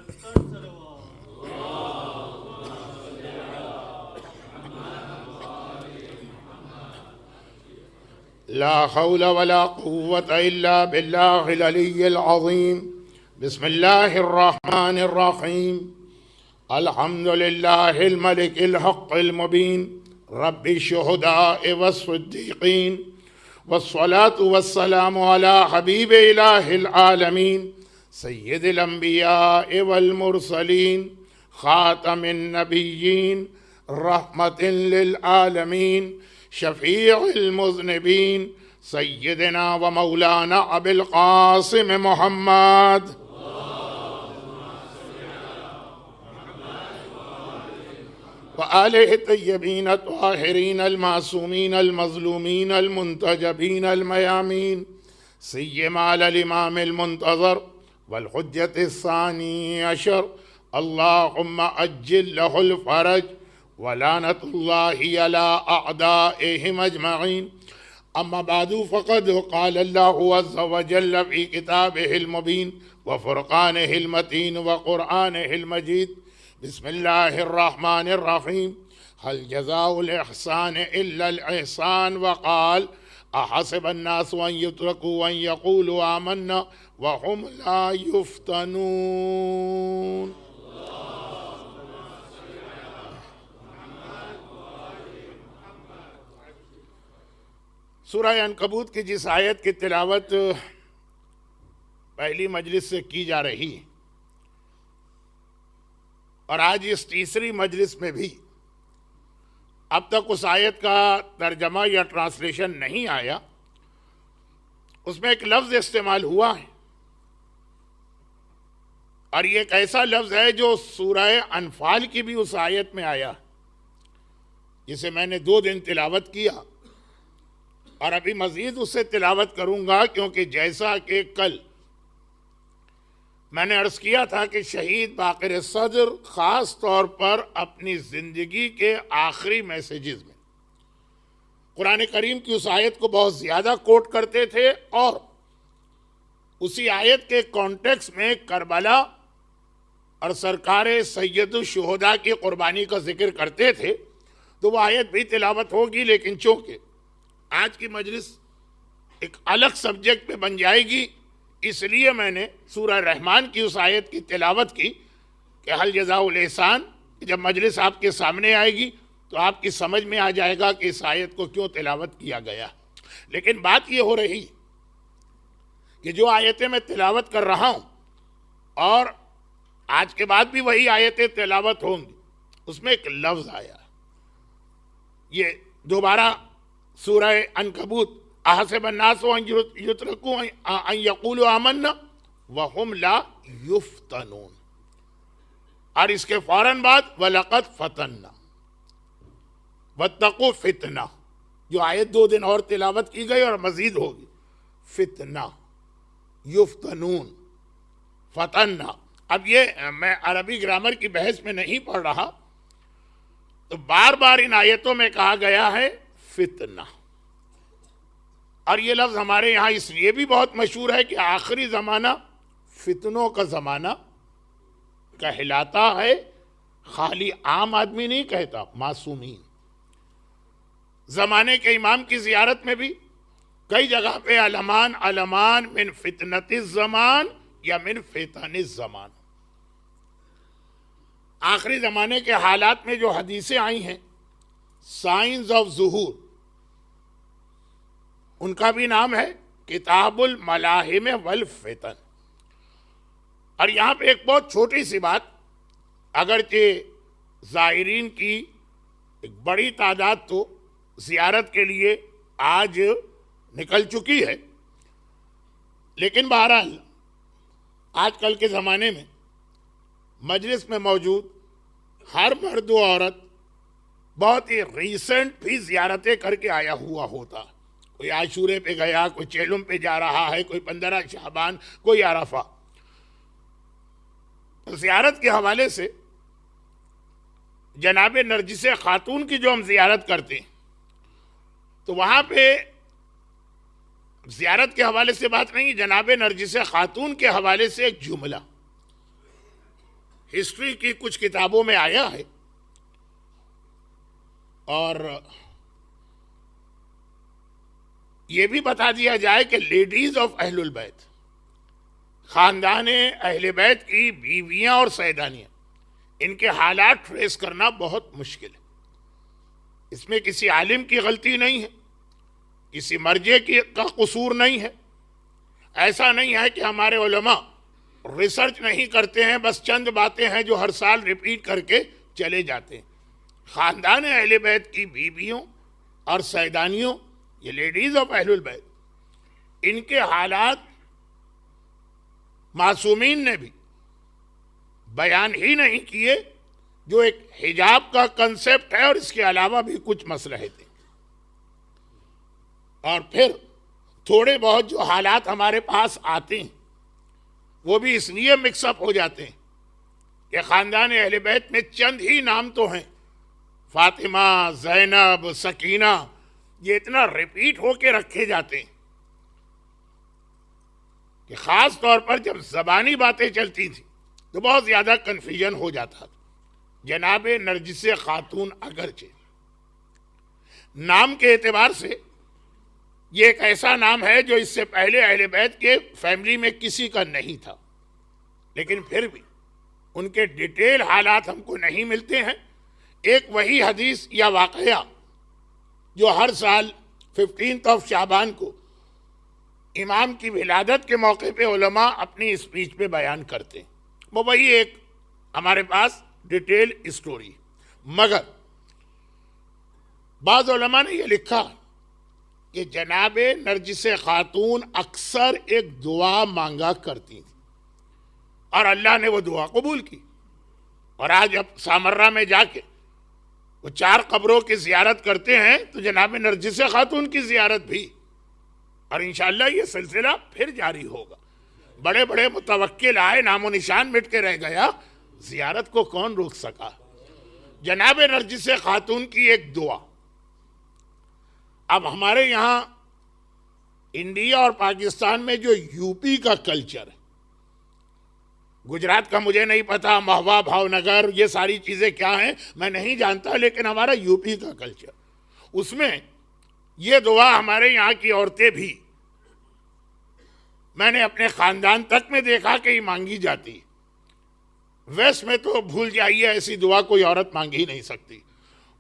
لا حول ولا قوة إلا بالله العلي العظيم. بسم الله الرحمن الرحيم. الحمد لله الملك الحق المبين رب الشهداء والصديقين، والصلاة والسلام على حبيب إله العالمين سيد الأنبياء والمرسلين خاتم النبيين رحمة للعالمين شفيع المذنبين سيدنا ومولانا أبي القاسم محمد وآله الطيبين الطاهرين المعصومين المظلومين المنتجبين الميامين، سيما على الإمام المنتظر والحجة الثاني عشر، اللهم أجل له الفرج ولعنة الله على أعدائهم أجمعين. أما بعد، فقد قال الله عز وجل في كتابه المبين وفرقانه المتين وقرآنه المجيد: بسم الله الرحمن الرحيم. هل جزاء الإحسان إلا الإحسان؟ وقال: أحسب الناس أن يتركوا أن يقولوا آمنا وهم لا يفتنون. سورہ عنکبوت کی جس آیت کی تلاوت پہلی مجلس سے کی جا رہی ہے، اور آج اس تیسری مجلس میں بھی اب تک اس آیت کا ترجمہ یا ٹرانسلیشن نہیں آیا، اس میں ایک لفظ استعمال ہوا ہے، اور یہ ایک ایسا لفظ ہے جو سورہ انفال کی بھی اس آیت میں آیا، جسے میں نے 2 دن تلاوت کیا، اور ابھی مزید اس سے تلاوت کروں گا، کیونکہ جیسا کہ کل میں نے عرض کیا تھا کہ شہید باقر صدر خاص طور پر اپنی زندگی کے آخری میسیجز میں قرآن کریم کی اس آیت کو بہت زیادہ کوٹ کرتے تھے، اور اسی آیت کے کانٹیکس میں کربلا اور سرکار سید الشہداء کی قربانی کا ذکر کرتے تھے، تو وہ آیت بھی تلاوت ہوگی، لیکن چونکہ آج کی مجلس ایک الگ سبجیکٹ پہ بن جائے گی، اس لیے میں نے سورہ رحمان کی اس آیت کی تلاوت کی کہ حل جزاء الاحسان. جب مجلس آپ کے سامنے آئے گی تو آپ کی سمجھ میں آ جائے گا کہ اس آیت کو کیوں تلاوت کیا گیا. لیکن بات یہ ہو رہی کہ جو آیتیں میں تلاوت کر رہا ہوں، اور آج کے بعد بھی وہی آیتیں تلاوت ہوں گی، اس میں ایک لفظ آیا. یہ دوبارہ سورہ عنکبوت: احسب الناس ان یترکوا ان یقولوا آمنا وهم لا یفتنون، اور اس کے فوراً بعد وَلَقَدْ فَتَنَّا وَاتَّقُوا فِتْنَةً، جو آیت 2 دن اور تلاوت کی گئی اور مزید ہوگی. فتنہ، یفتنون، فتنہ. اب یہ میں عربی گرامر کی بحث میں نہیں پڑھ رہا، تو بار بار ان آیتوں میں کہا گیا ہے فتنہ، اور یہ لفظ ہمارے یہاں اس لیے بھی بہت مشہور ہے کہ آخری زمانہ فتنوں کا زمانہ کہلاتا ہے، خالی عام آدمی نہیں کہتا، معصومین. زمانے کے امام کی زیارت میں بھی کئی جگہ پہ علمان علمان من فتنت الزمان یا من فتن الزمان. آخری زمانے کے حالات میں جو حدیثیں آئی ہیں، سائنز آف ظہور، ان کا بھی نام ہے کتاب الملاحم والفتن. اور یہاں پہ ایک بہت چھوٹی سی بات، اگرچہ زائرین کی ایک بڑی تعداد تو زیارت کے لیے آج نکل چکی ہے، لیکن بہرحال آج کل کے زمانے میں مجلس میں موجود ہر مرد و عورت بہت ہی ریسنٹ بھی زیارتیں کر کے آیا ہوا ہوتا. کوئی عاشورے پہ گیا، کوئی چیلم پہ جا رہا ہے، کوئی 15 شعبان، کوئی عرفہ. زیارت کے حوالے سے جناب نرجس خاتون کی جو ہم زیارت کرتے ہیں، تو وہاں پہ زیارت کے حوالے سے بات نہیں، جناب نرجس خاتون کے حوالے سے ایک جملہ ہسٹری کی کچھ کتابوں میں آیا ہے، اور یہ بھی بتا دیا جائے کہ لیڈیز آف اہل البیت، خاندان اہل بیت کی بیویاں اور سیدانیاں، ان کے حالات ٹریس کرنا بہت مشکل ہے۔ اس میں کسی عالم کی غلطی نہیں ہے، کسی مرجع کا قصور نہیں ہے۔ ایسا نہیں ہے کہ ہمارے علماء ریسرچ نہیں کرتے ہیں، بس چند باتیں ہیں جو ہر سال ریپیٹ کر کے چلے جاتے ہیں۔ خاندان اہل بیت کی بیویوں اور سیدانیوں، یہ لیڈیز آف اہل البیت، ان کے حالات معصومین نے بھی بیان ہی نہیں کیے، جو ایک حجاب کا کنسپٹ ہے، اور اس کے علاوہ بھی کچھ مسئلے تھے۔ اور پھر تھوڑے بہت جو حالات ہمارے پاس آتے ہیں وہ بھی اس لیے مکس اپ ہو جاتے ہیں کہ خاندان اہل بیت میں چند ہی نام تو ہیں، فاطمہ، زینب، سکینہ، یہ اتنا ریپیٹ ہو کے رکھے جاتے ہیں کہ خاص طور پر جب زبانی باتیں چلتی تھی تو بہت زیادہ کنفیوژن ہو جاتا تھا۔ جناب نرجس خاتون اگرچہ نام کے اعتبار سے یہ ایک ایسا نام ہے جو اس سے پہلے اہل بیت کے فیملی میں کسی کا نہیں تھا، لیکن پھر بھی ان کے ڈیٹیل حالات ہم کو نہیں ملتے ہیں۔ ایک وہی حدیث یا واقعہ جو ہر سال 15 شعبان کو امام کی ولادت کے موقع پہ علماء اپنی اسپیچ پہ بیان کرتے ہیں، وہ وہی ایک ہمارے پاس ڈیٹیل اسٹوری۔ مگر بعض علماء نے یہ لکھا کہ جناب نرجس خاتون اکثر ایک دعا مانگا کرتی تھی اور اللہ نے وہ دعا قبول کی، اور آج اب سامرہ میں جا کے وہ 4 قبروں کی زیارت کرتے ہیں تو جناب نرجس خاتون کی زیارت بھی، اور انشاءاللہ یہ سلسلہ پھر جاری ہوگا۔ بڑے بڑے متوکل آئے، نام و نشان مٹ کے رہ گیا، زیارت کو کون روک سکا؟ جناب نرجس خاتون کی ایک دعا۔ اب ہمارے یہاں انڈیا اور پاکستان میں جو یو پی کا کلچر ہے، گجرات کا مجھے نہیں پتا، مہوا، بھاونگر، یہ ساری چیزیں کیا ہیں میں نہیں جانتا، لیکن ہمارا یو پی کا کلچر، اس میں یہ دعا ہمارے یہاں کی عورتیں بھی، میں نے اپنے خاندان تک میں دیکھا کہ یہ مانگی جاتی ہے۔ ویسٹ میں تو بھول جائیے، ایسی دعا کوئی عورت مانگ ہی نہیں سکتی۔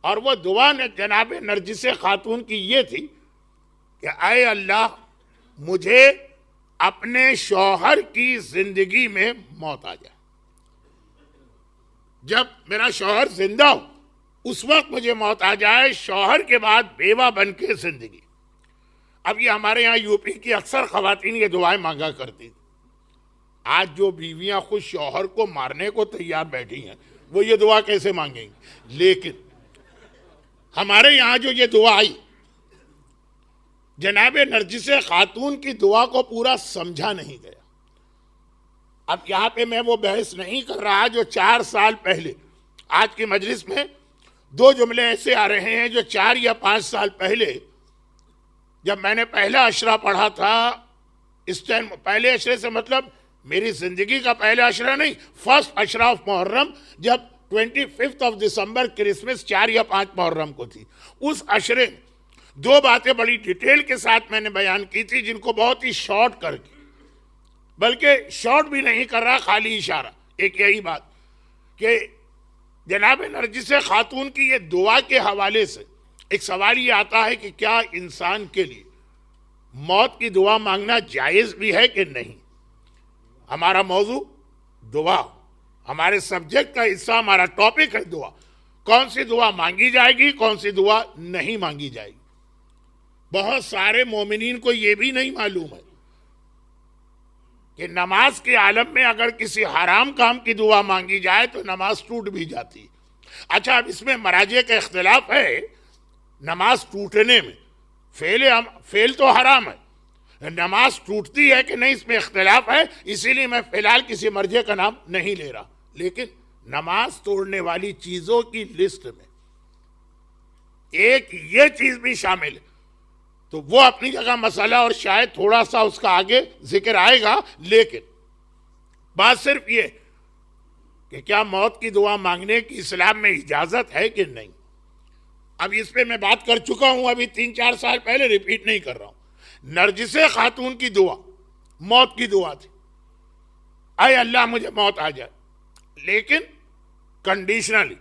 اور وہ دعا جناب نرجس خاتون کی یہ تھی کہ اے اللہ، مجھے اپنے شوہر کی زندگی میں موت آ جائے، جب میرا شوہر زندہ ہو اس وقت مجھے موت آ جائے، شوہر کے بعد بیوہ بن کے زندگی۔ اب یہ ہمارے یہاں یو پی کی اکثر خواتین یہ دعائیں مانگا کرتی تھی۔ آج جو بیویاں خود شوہر کو مارنے کو تیار بیٹھی ہیں، وہ یہ دعا کیسے مانگیں گی؟ لیکن ہمارے یہاں جو یہ دعا آئی، جناب نرجس خاتون کی دعا کو پورا سمجھا نہیں گیا۔ اب یہاں پہ میں وہ بحث نہیں کر رہا جو 4 سال پہلے، آج کی مجلس میں 2 جملے ایسے آ رہے ہیں جو 4 یا 5 سال پہلے جب میں نے پہلا عشرہ پڑھا تھا، اس ٹائم پہلے عشرے سے مطلب میری زندگی کا پہلا عشرہ نہیں، فرسٹ عشرہ آف محرم، جب 25 دسمبر کرسمس 4 یا 5 محرم کو تھی، اس عشرے میں 2 باتیں بڑی ڈیٹیل کے ساتھ میں نے بیان کی تھی، جن کو بہت ہی شارٹ کر کے، بلکہ شارٹ بھی نہیں کر رہا، خالی اشارہ، ایک یہی بات کہ جناب نرجس خاتون کی یہ دعا کے حوالے سے ایک سوال یہ آتا ہے کہ کیا انسان کے لیے موت کی دعا مانگنا جائز بھی ہے کہ نہیں؟ ہمارا موضوع دعا، ہمارے سبجیکٹ کا حصہ، ہمارا ٹاپک ہے دعا۔ کون سی دعا مانگی جائے گی، کون سی دعا نہیں مانگی جائے گی؟ بہت سارے مومنین کو یہ بھی نہیں معلوم ہے کہ نماز کے عالم میں اگر کسی حرام کام کی دعا مانگی جائے تو نماز ٹوٹ بھی جاتی۔ اچھا، اب اس میں مراجع کا اختلاف ہے نماز ٹوٹنے میں، فعل تو حرام ہے، نماز ٹوٹتی ہے کہ نہیں اس میں اختلاف ہے، اسی لیے میں فی الحال کسی مرجع کا نام نہیں لے رہا، لیکن نماز توڑنے والی چیزوں کی لسٹ میں ایک یہ چیز بھی شامل ہے، تو وہ اپنی جگہ مسئلہ اور شاید تھوڑا سا اس کا آگے ذکر آئے گا، لیکن بات صرف یہ کہ کیا موت کی دعا مانگنے کی اسلام میں اجازت ہے کہ نہیں. اب اس پہ میں بات کر چکا ہوں, ابھی 3-4 سال پہلے ریپیٹ نہیں کر رہا ہوں. نرجس خاتون کی دعا موت کی دعا تھی, اے اللہ مجھے موت آ جائے, لیکن کنڈیشنلی.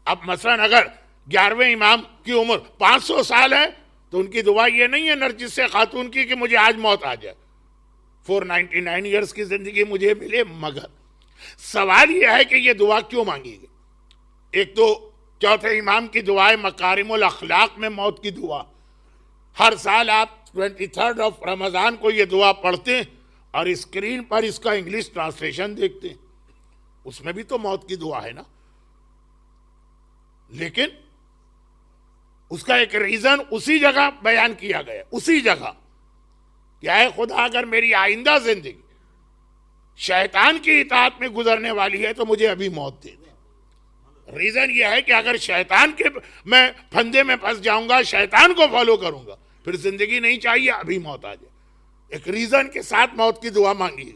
اب مثلا اگر 11ویں امام کی عمر 500 سال ہے تو ان کی دعا یہ نہیں ہے نرجس خاتون کی کہ مجھے آج موت آ جائے, 499 ایئرس کی زندگی مجھے ملے. مگر سوال یہ ہے کہ یہ دعا کیوں مانگی گئی. ایک تو چوتھے امام کی دعائیں مکارم الاخلاق میں موت کی دعا, ہر سال آپ 23rd آف رمضان کو یہ دعا پڑھتے ہیں اور اسکرین پر اس کا انگلش ٹرانسلیشن دیکھتے ہیں, اس میں بھی تو موت کی دعا ہے نا. لیکن اس کا ایک ریزن اسی جگہ بیان کیا گیا, اسی جگہ کہ اے خدا اگر میری آئندہ زندگی شیطان کی اطاعت میں گزرنے والی ہے تو مجھے ابھی موت دے دے. ریزن یہ ہے کہ اگر شیطان کے میں پھندے میں پھنس جاؤں گا, شیطان کو فالو کروں گا, پھر زندگی نہیں چاہیے, ابھی موت آ جائے. ایک ریزن کے ساتھ موت کی دعا مانگی.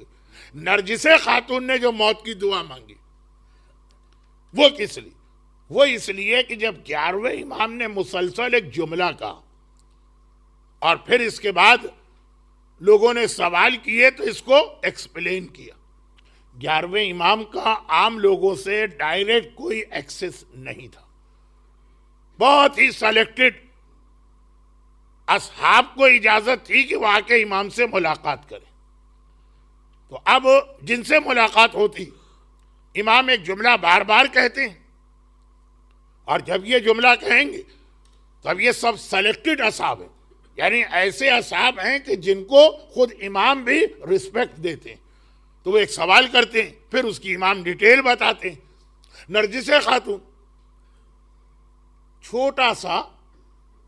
نرجس خاتون نے جو موت کی دعا مانگی وہ کس لیے؟ وہ اس لیے کہ جب 11ویں امام نے مسلسل ایک جملہ کہا اور پھر اس کے بعد لوگوں نے سوال کیے تو اس کو ایکسپلین کیا. 11ویں امام کا عام لوگوں سے ڈائریکٹ کوئی ایکسس نہیں تھا, بہت ہی سلیکٹڈ اصحاب کو اجازت تھی کہ وہ آ کے امام سے ملاقات کریں. تو اب جن سے ملاقات ہوتی امام ایک جملہ بار بار کہتے ہیں, اور جب یہ جملہ کہیں گے تب یہ سب سلیکٹڈ اصحاب ہیں, یعنی ایسے اصحاب ہیں کہ جن کو خود امام بھی رسپیکٹ دیتے ہیں. تو وہ ایک سوال کرتے ہیں, پھر اس کی امام ڈیٹیل بتاتے ہیں. نرجس خاتون چھوٹا سا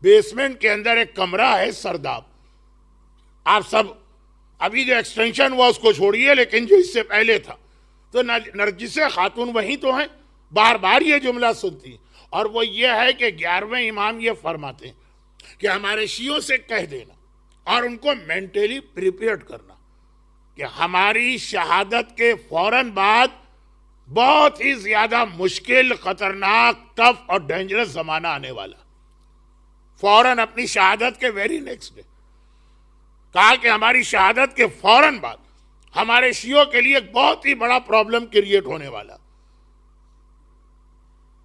بیسمنٹ کے اندر ایک کمرہ ہے سرداب, آپ سب ابھی جو ایکسٹینشن ہوا اس کو چھوڑیے, لیکن جو اس سے پہلے تھا تو نرجس خاتون وہیں تو ہیں, بار بار یہ جملہ سنتی. اور وہ یہ ہے کہ 11ویں امام یہ فرماتے ہیں کہ ہمارے شیعوں سے کہہ دینا اور ان کو مینٹلی پریپیئرڈ کرنا کہ ہماری شہادت کے فوراً بعد بہت ہی زیادہ مشکل, خطرناک, ٹف اور ڈینجرس زمانہ آنے والا. فوراً اپنی شہادت کے ویری نیکسٹ ڈے کہا کہ ہماری شہادت کے فوراً بعد ہمارے شیعوں کے لیے ایک بہت ہی بڑا پرابلم کریٹ ہونے والا,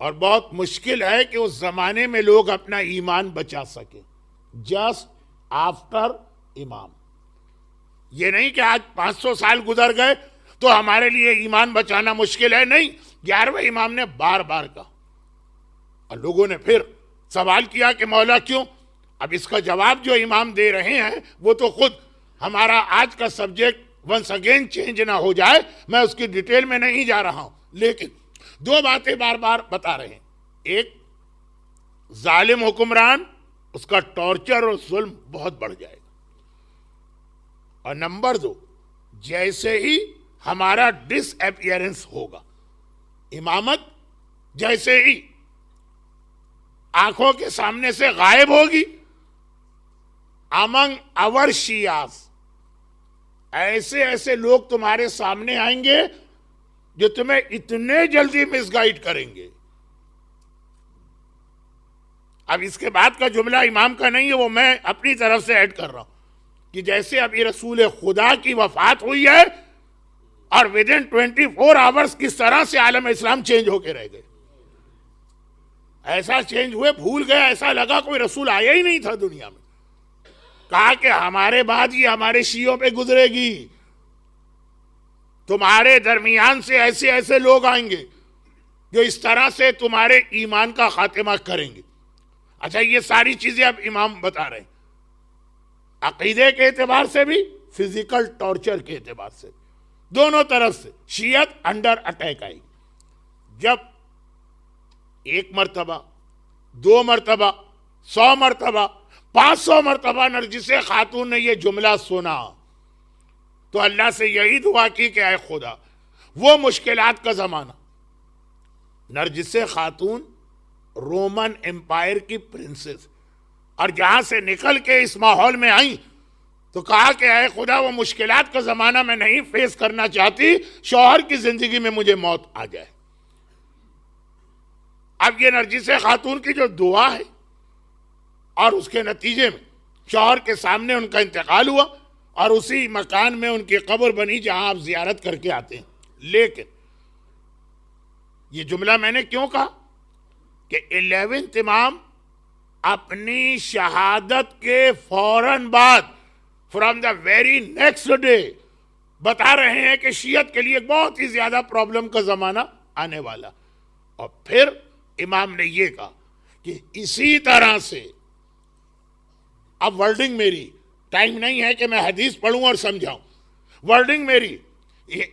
اور بہت مشکل ہے کہ اس زمانے میں لوگ اپنا ایمان بچا سکیں جسٹ آفٹر امام. یہ نہیں کہ آج 500 سال گزر گئے تو ہمارے لیے ایمان بچانا مشکل ہے, نہیں. 11ویں امام نے بار بار کہا اور لوگوں نے پھر سوال کیا کہ مولا کیوں؟ اب اس کا جواب جو امام دے رہے ہیں وہ تو خود ہمارا آج کا سبجیکٹ ونس اگین چینج نہ ہو جائے, میں اس کی ڈیٹیل میں نہیں جا رہا ہوں, لیکن 2 باتیں بار بار بتا رہے ہیں. ایک, ظالم حکمران اس کا ٹارچر اور ظلم بہت بڑھ جائے گا, اور نمبر 2, جیسے ہی ہمارا ڈس اپیئرنس ہوگا, امامت جیسے ہی آنکھوں کے سامنے سے غائب ہوگی, among our شیعاز ایسے ایسے لوگ تمہارے سامنے آئیں گے جو تمہیں اتنے جلدی مس گائیڈ کریں گے. اب اس کے بعد کا جملہ امام کا نہیں ہے, وہ میں اپنی طرف سے ایڈ کر رہا ہوں کہ جیسے ابھی رسول خدا کی وفات ہوئی ہے اور within 24 hours کس طرح سے عالم اسلام چینج ہو کے رہ گئے, ایسا چینج ہوئے بھول گیا, ایسا لگا کوئی رسول آیا ہی نہیں تھا دنیا میں. کہا کہ ہمارے بعد یہ ہمارے شیعوں پہ گزرے گی, تمہارے درمیان سے ایسے ایسے لوگ آئیں گے جو اس طرح سے تمہارے ایمان کا خاتمہ کریں گے. اچھا, یہ ساری چیزیں اب امام بتا رہے ہیں, عقیدے کے اعتبار سے بھی, فزیکل ٹارچر کے اعتبار سے, دونوں طرف سے شیعت انڈر اٹیک آئی. جب 1 مرتبہ 2 مرتبہ 100 مرتبہ 500 مرتبہ نرجس خاتون نے یہ جملہ سنا تو اللہ سے یہی دعا کی کہ اے خدا, وہ مشکلات کا زمانہ, نرجس خاتون رومن امپائر کی پرنسس, اور جہاں سے نکل کے اس ماحول میں آئیں تو کہا کہ اے خدا وہ مشکلات کا زمانہ میں نہیں فیس کرنا چاہتی, شوہر کی زندگی میں مجھے موت آ جائے. اب یہ نرجس خاتون کی جو دعا ہے اور اس کے نتیجے میں شوہر کے سامنے ان کا انتقال ہوا اور اسی مکان میں ان کی قبر بنی جہاں آپ زیارت کر کے آتے ہیں. لیکن یہ جملہ میں نے کیوں کہا کہ 11 امام اپنی شہادت کے فوراً بعد from the very next day بتا رہے ہیں کہ شیعت کے لیے بہت ہی زیادہ پرابلم کا زمانہ آنے والا. اور پھر امام نے یہ کہا کہ اسی طرح سے، اب ورڈنگ میری، ٹائم نہیں ہے کہ میں حدیث پڑھوں اور سمجھاؤں، ورڈنگ میری،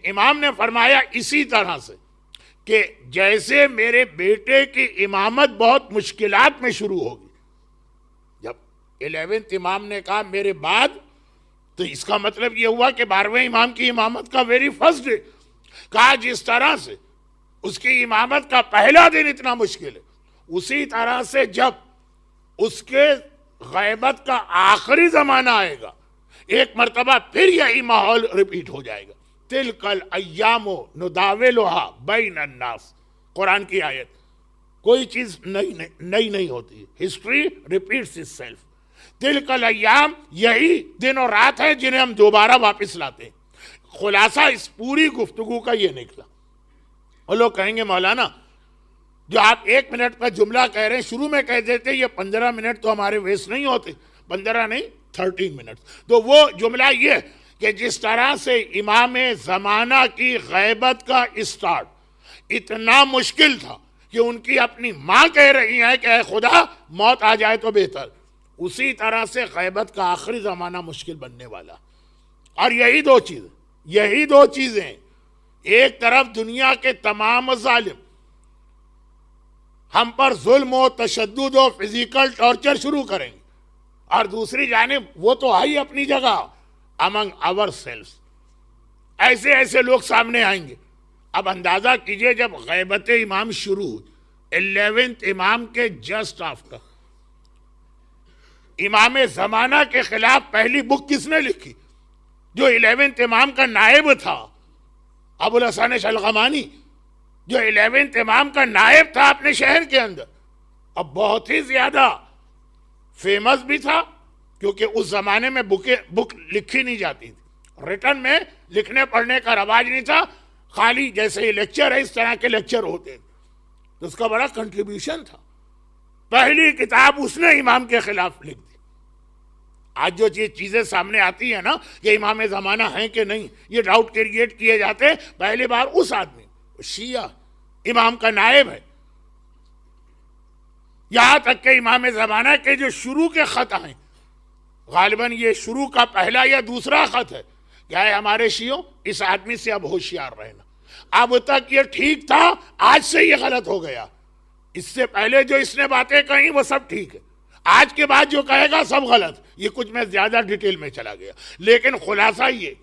امام نے فرمایا اسی طرح سے کہ جیسے میرے بیٹے کی امامت بہت مشکلات میں شروع ہوگی. جب 11 امام نے کہا میرے بعد، تو اس کا مطلب یہ ہوا کہ 12ویں امام کی امامت کا ویری فرسٹ ڈے. کہا جس طرح سے اس کی امامت کا پہلا دن اتنا مشکل ہے، اسی طرح سے جب اس کے غیبت کا آخری زمانہ آئے گا ایک مرتبہ پھر یہی ماحول ریپیٹ ہو جائے گا. تلک الایام نداولھا بین الناس، قرآن کی آیت. کوئی چیز نئی نہیں ہوتی، ہسٹری ریپیٹس اٹ سیلف. تلک الایام، یہی دن اور رات ہے جنہیں ہم دوبارہ واپس لاتے ہیں. خلاصہ اس پوری گفتگو کا یہ نکلا. اور لوگ کہیں گے مولانا جو آپ 1 منٹ کا جملہ کہہ رہے ہیں شروع میں کہہ دیتے یہ 15 منٹ تو ہمارے ویسٹ نہیں ہوتے. 15 نہیں 13 منٹ. تو وہ جملہ یہ کہ جس طرح سے امام زمانہ کی غیبت کا اسٹارٹ اتنا مشکل تھا کہ ان کی اپنی ماں کہہ رہی ہیں کہ اے خدا موت آ جائے تو بہتر، اسی طرح سے غیبت کا آخری زمانہ مشکل بننے والا. اور یہی دو چیزیں ایک طرف دنیا کے تمام ظالم ہم پر ظلم و تشدد و فزیکل ٹارچر شروع کریں گے، اور دوسری جانب وہ تو آئی اپنی جگہ among ourselves. ایسے لوگ سامنے آئیں گے. اب اندازہ کیجئے جب غیبت امام شروع ہوئی 11 امام کے جسٹ آفٹر، امام زمانہ کے خلاف پہلی بک کس نے لکھی؟ جو 11 امام کا نائب تھا، ابو الحسن شلغمانی، جو 11 امام کا نائب تھا اپنے شہر کے اندر. اب بہت ہی زیادہ فیمس بھی تھا کیونکہ اس زمانے میں بک لکھی نہیں جاتی تھی، ریٹن میں لکھنے پڑھنے کا رواج نہیں تھا، خالی جیسے یہ لیکچر ہے اس طرح کے لیکچر ہوتے تھے. تو اس کا بڑا کنٹریبیوشن تھا. پہلی کتاب اس نے امام کے خلاف لکھ دی. آج جو چیزیں سامنے آتی ہیں نا کہ امام زمانہ ہیں کہ نہیں، یہ ڈاؤٹ کریٹ کیے جاتے ہیں، پہلی بار اس آدمی شیعہ امام کا نائب ہے. یہاں تک کہ امام زمانہ کے جو شروع کے خط ہیں، غالباً یہ شروع کا پہلا یا دوسرا خط ہے کہ اے ہمارے شیعوں اس آدمی سے اب ہوشیار رہنا، اب تک یہ ٹھیک تھا آج سے یہ غلط ہو گیا، اس سے پہلے جو اس نے باتیں کہیں وہ سب ٹھیک ہے، آج کے بعد جو کہے گا سب غلط. یہ کچھ میں زیادہ ڈیٹیل میں چلا گیا، لیکن خلاصہ یہ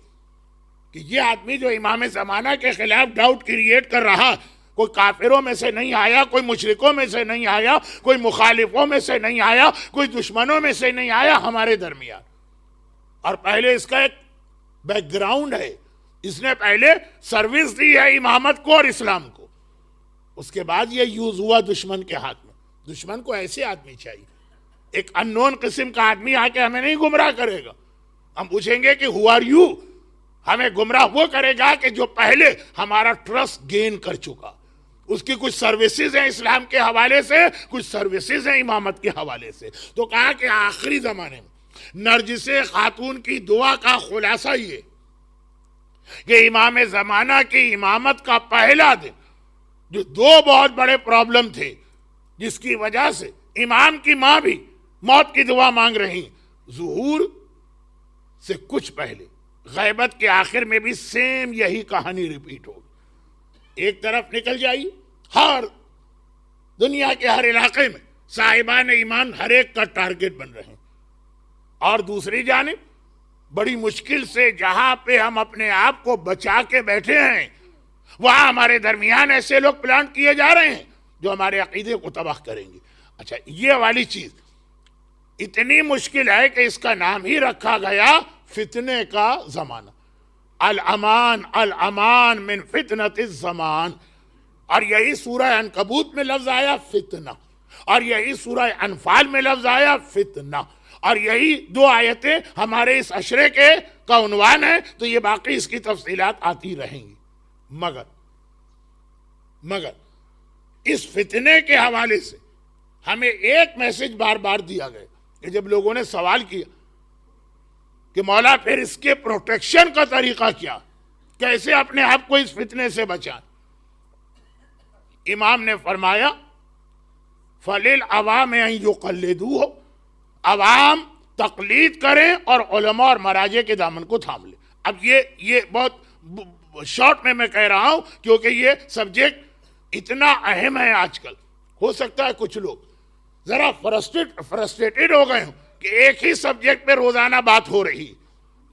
کہ یہ آدمی جو امام زمانہ کے خلاف ڈاؤٹ کریٹ کر رہا، کوئی کافروں میں سے نہیں آیا، کوئی مشرکوں میں سے نہیں آیا، کوئی مخالفوں میں سے نہیں آیا، کوئی دشمنوں میں سے نہیں آیا، ہمارے درمیان. اور پہلے اس کا ایک بیک گراؤنڈ ہے، اس نے پہلے سروس دی ہے امامت کو اور اسلام کو، اس کے بعد یہ یوز ہوا دشمن کے ہاتھ میں. دشمن کو ایسے آدمی چاہیے، ایک اننون قسم کا آدمی آ کے ہمیں نہیں گمراہ کرے گا. ہم پوچھیں گے کہ ہو آر یو، ہمیں گمراہ وہ کرے گا کہ جو پہلے ہمارا ٹرسٹ گین کر چکا. اس کی کچھ سروسز ہیں اسلام کے حوالے سے، کچھ سروسز ہیں امامت کے حوالے سے. تو کہا کہ آخری زمانے میں نرجس خاتون کی دعا کا خلاصہ یہ کہ امام زمانہ کی امامت کا پہلا دن جو 2 بہت بڑے پرابلم تھے جس کی وجہ سے امام کی ماں بھی موت کی دعا مانگ رہی، ظہور سے کچھ پہلے غیبت کے آخر میں بھی سیم یہی کہانی ریپیٹ ہوگی. ایک طرف نکل جائی، ہر دنیا کے ہر علاقے میں صاحبان ایمان ہر ایک کا ٹارگٹ بن رہے ہیں، اور دوسری جانب بڑی مشکل سے جہاں پہ ہم اپنے آپ کو بچا کے بیٹھے ہیں وہاں ہمارے درمیان ایسے لوگ پلانٹ کیے جا رہے ہیں جو ہمارے عقیدے کو تباہ کریں گے. اچھا، یہ والی چیز اتنی مشکل ہے کہ اس کا نام ہی رکھا گیا فتنے کا زمانہ. الامان الامان من فتنۃ الزمان. اور یہی سورہ عنکبوت میں لفظ آیا فتنہ، اور یہی سورہ انفال میں لفظ آیا فتنہ، اور یہی دو آیتیں ہمارے اس عشرے کا عنوان ہے. تو یہ باقی اس کی تفصیلات آتی رہیں گی. مگر اس فتنے کے حوالے سے ہمیں ایک میسج بار بار دیا گیا کہ جب لوگوں نے سوال کیا کہ مولا پھر اس کے پروٹیکشن کا طریقہ کیا، کیسے اپنے آپ کو اس فتنے سے بچائیں، امام نے فرمایا فَلِلْعَوَامِ أَن يُقَلِّدُوهُ، عوام تقلید کریں اور علماء اور مراجع کے دامن کو تھام لیں. اب یہ بہت شارٹ میں کہہ رہا ہوں کیونکہ یہ سبجیکٹ اتنا اہم ہے. آج کل ہو سکتا ہے کچھ لوگ ذرا فرسٹریٹڈ ہو گئے ہوں کہ ایک ہی سبجیکٹ پہ روزانہ بات ہو رہی،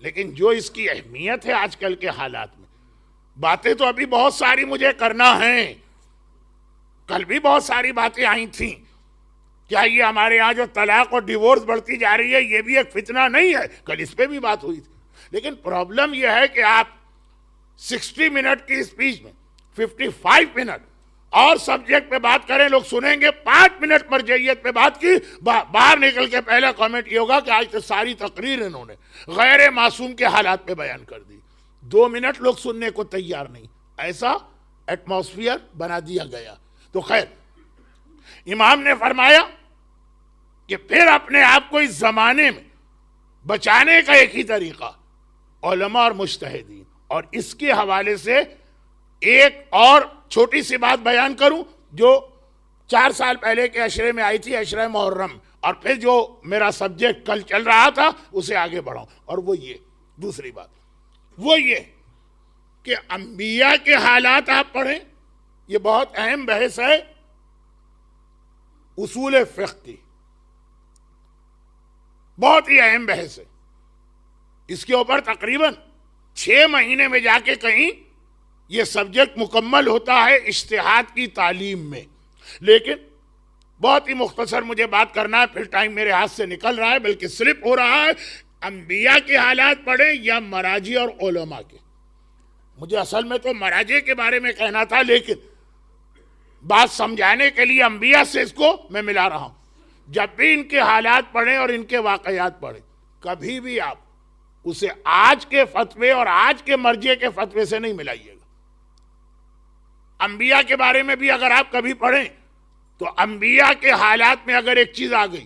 لیکن جو اس کی اہمیت ہے آج کل کے حالات میں، باتیں تو ابھی بہت ساری مجھے کرنا ہیں. کل بھی بہت ساری باتیں آئی تھیں. کیا یہ ہمارے یہاں جو طلاق اور ڈیورس بڑھتی جا رہی ہے یہ بھی ایک فتنہ نہیں ہے؟ کل اس پہ بھی بات ہوئی تھی. لیکن پرابلم یہ ہے کہ آپ 60 منٹ کی اسپیچ میں 55 منٹ اور سبجیکٹ پہ بات کریں، لوگ سنیں گے 5 منٹ مرجعیت پہ بات کی، باہر نکل کے پہلا کامنٹ یہ ہوگا کہ آج تو ساری تقریر انہوں نے غیر معصوم کے حالات پہ بیان کر دی. 2 منٹ لوگ سننے کو تیار نہیں. ایسا ایٹماسفیئر بنا دیا گیا. تو خیر، امام نے فرمایا کہ پھر اپنے آپ کو اس زمانے میں بچانے کا ایک ہی طریقہ علماء اور مجتہدین. اور اس کے حوالے سے ایک اور چھوٹی سی بات بیان کروں جو 4 سال پہلے کے عشرے میں آئی تھی، عشرہ محرم، اور پھر جو میرا سبجیکٹ کل چل رہا تھا اسے آگے بڑھاؤں. اور وہ یہ دوسری بات وہ یہ کہ انبیاء کے حالات آپ پڑھیں. یہ بہت اہم بحث ہے اصول فقہ کی، بہت ہی اہم بحث ہے. اس کے اوپر تقریباً 6 مہینے میں جا کے کہیں یہ سبجیکٹ مکمل ہوتا ہے اجتہاد کی تعلیم میں. لیکن بہت ہی مختصر مجھے بات کرنا ہے، پھر ٹائم میرے ہاتھ سے نکل رہا ہے بلکہ سلپ ہو رہا ہے. انبیاء کے حالات پڑھیں یا مراجع اور علماء کے؟ مجھے اصل میں تو مراجع کے بارے میں کہنا تھا، لیکن بات سمجھانے کے لیے انبیاء سے اس کو میں ملا رہا ہوں. جب بھی ان کے حالات پڑھیں اور ان کے واقعات پڑھیں، کبھی بھی آپ اسے آج کے فتوے اور آج کے مرجع کے فتوے سے نہیں ملائیے گا. انبیاء کے بارے میں بھی اگر آپ کبھی پڑھیں تو انبیاء کے حالات میں اگر ایک چیز آ گئی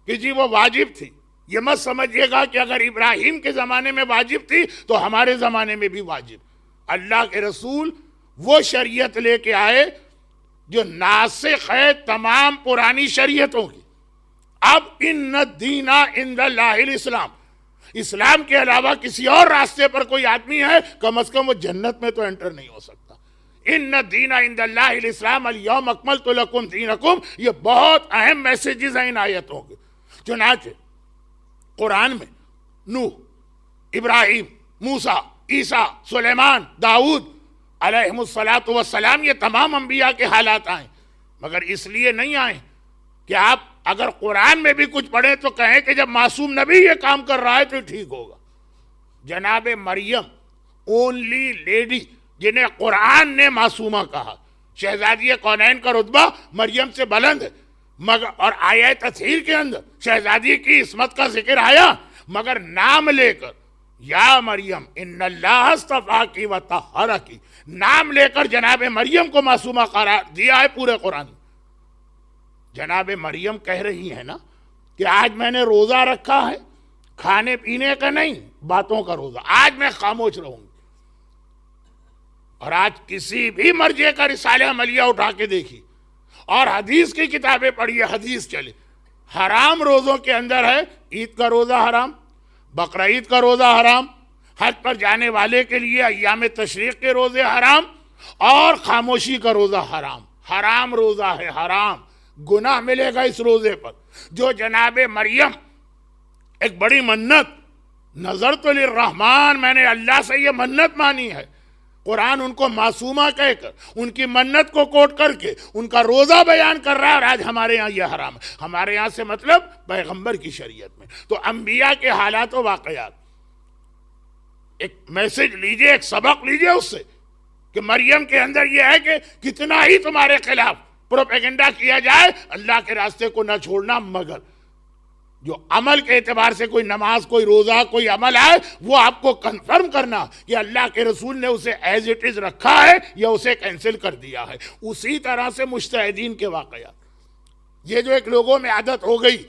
کہ جی وہ واجب تھی، یہ مت سمجھیے گا کہ اگر ابراہیم کے زمانے میں واجب تھی تو ہمارے زمانے میں بھی واجب. اللہ کے رسول وہ شریعت لے کے آئے جو ناسخ ہے تمام پرانی شریعتوں کی. اب ان الدین عند اللہ الاسلام، اسلام کے علاوہ کسی اور راستے پر کوئی آدمی ہے کم از کم وہ جنت میں تو انٹر نہیں ہو سکتا. ان الدین عند اللہ الاسلام الیوم اکملت لکم دینکم، یہ بہت اہم میسیجز ہیں ان آیتوں کے. چنانچہ قرآن میں نوح، ابراہیم، موسیٰ، عیسیٰ، سلیمان، داؤد علیہم السلام، یہ تمام انبیاء کے حالات آئیں. مگر اس لیے نہیں آئیں کہ آپ اگر قرآن میں بھی کچھ پڑھیں تو کہیں کہ جب معصوم نبی یہ کام کر رہا ہے تو ٹھیک ہوگا. جناب مریم اونلی لیڈی جنہیں قرآن نے معصومہ کہا، شہزادی کونین کا رتبہ مریم سے بلند ہے، مگر اور آیہ تطہیر کے اندر شہزادی کی عصمت کا ذکر آیا، مگر نام لے کر یا مریم ان اللہ اصطفاکی و طہرکی، نام لے کر جناب مریم کو معصومہ قرار دیا ہے پورے قرآن. جناب مریم کہہ رہی ہے نا کہ آج میں نے روزہ رکھا ہے، کھانے پینے کا نہیں، باتوں کا روزہ، آج میں خاموش رہوں گی. اور آج کسی بھی مرجع کا رسالہ عملیہ اٹھا کے دیکھی اور حدیث کی کتابیں پڑھیے، حدیث چلے، حرام روزوں کے اندر ہے عید کا روزہ حرام، بقرعید کا روزہ حرام، حج پر جانے والے کے لیے ایام تشریق کے روزے حرام، اور خاموشی کا روزہ حرام. حرام روزہ ہے، حرام. گناہ ملے گا اس روزے پر. جو جناب مریم ایک بڑی منت، نظرت للرحمن، میں نے اللہ سے یہ منت مانی ہے، قرآن ان کو معصومہ کہہ کر ان کی منت کو کوٹ کر کے ان کا روزہ بیان کر رہا ہے، اور آج ہمارے ہاں یہ حرام ہے. ہمارے ہاں سے مطلب پیغمبر کی شریعت میں. تو انبیاء کے حالات و واقعات ایک میسج لیجئے، ایک سبق لیجئے اس سے کہ مریم کے اندر یہ ہے کہ کتنا ہی تمہارے خلاف پروپیگنڈا کیا جائے اللہ کے راستے کو نہ چھوڑنا، مگر جو عمل کے اعتبار سے کوئی نماز، کوئی روزہ، کوئی عمل ہے، وہ آپ کو کنفرم کرنا کہ اللہ کے رسول نے اسے ایز اٹ از رکھا ہے یا اسے کینسل کر دیا ہے۔ اسی طرح سے مجتہدین کے واقعات، یہ جو ایک لوگوں میں عادت ہو گئی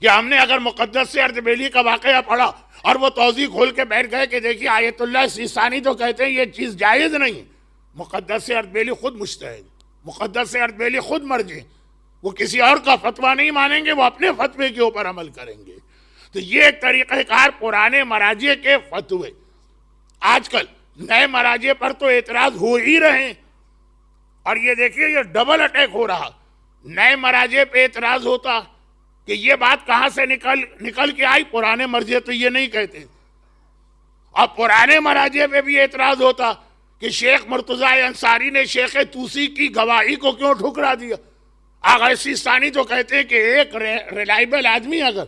کہ ہم نے اگر مقدس سے اردبیلی کا واقعہ پڑھا اور وہ توضیح کھول کے بیٹھ گئے کہ دیکھیے آیت اللہ سیستانی تو کہتے ہیں یہ چیز جائز نہیں، مقدس سے اردبیلی خود مجتہد، مقدس سے اردبیلی خود مرجع، وہ کسی اور کا فتویٰ نہیں مانیں گے، وہ اپنے فتوے کے اوپر عمل کریں گے۔ تو یہ ایک طریقہ کار پرانے مراجع کے فتوے۔ آج کل نئے مراجع پر تو اعتراض ہو ہی رہے ہیں، اور یہ دیکھیے یہ ڈبل اٹیک ہو رہا، نئے مراجع پہ اعتراض ہوتا کہ یہ بات کہاں سے نکل کے آئی، پرانے مرجع تو یہ نہیں کہتے، اور پرانے مراجع پہ بھی اعتراض ہوتا کہ شیخ مرتضیٰ انصاری نے شیخ طوسی کی گواہی کو کیوں ٹھکرا دیا۔ آغا سیستانی تو کہتے ہیں کہ ایک ریلائبل آدمی اگر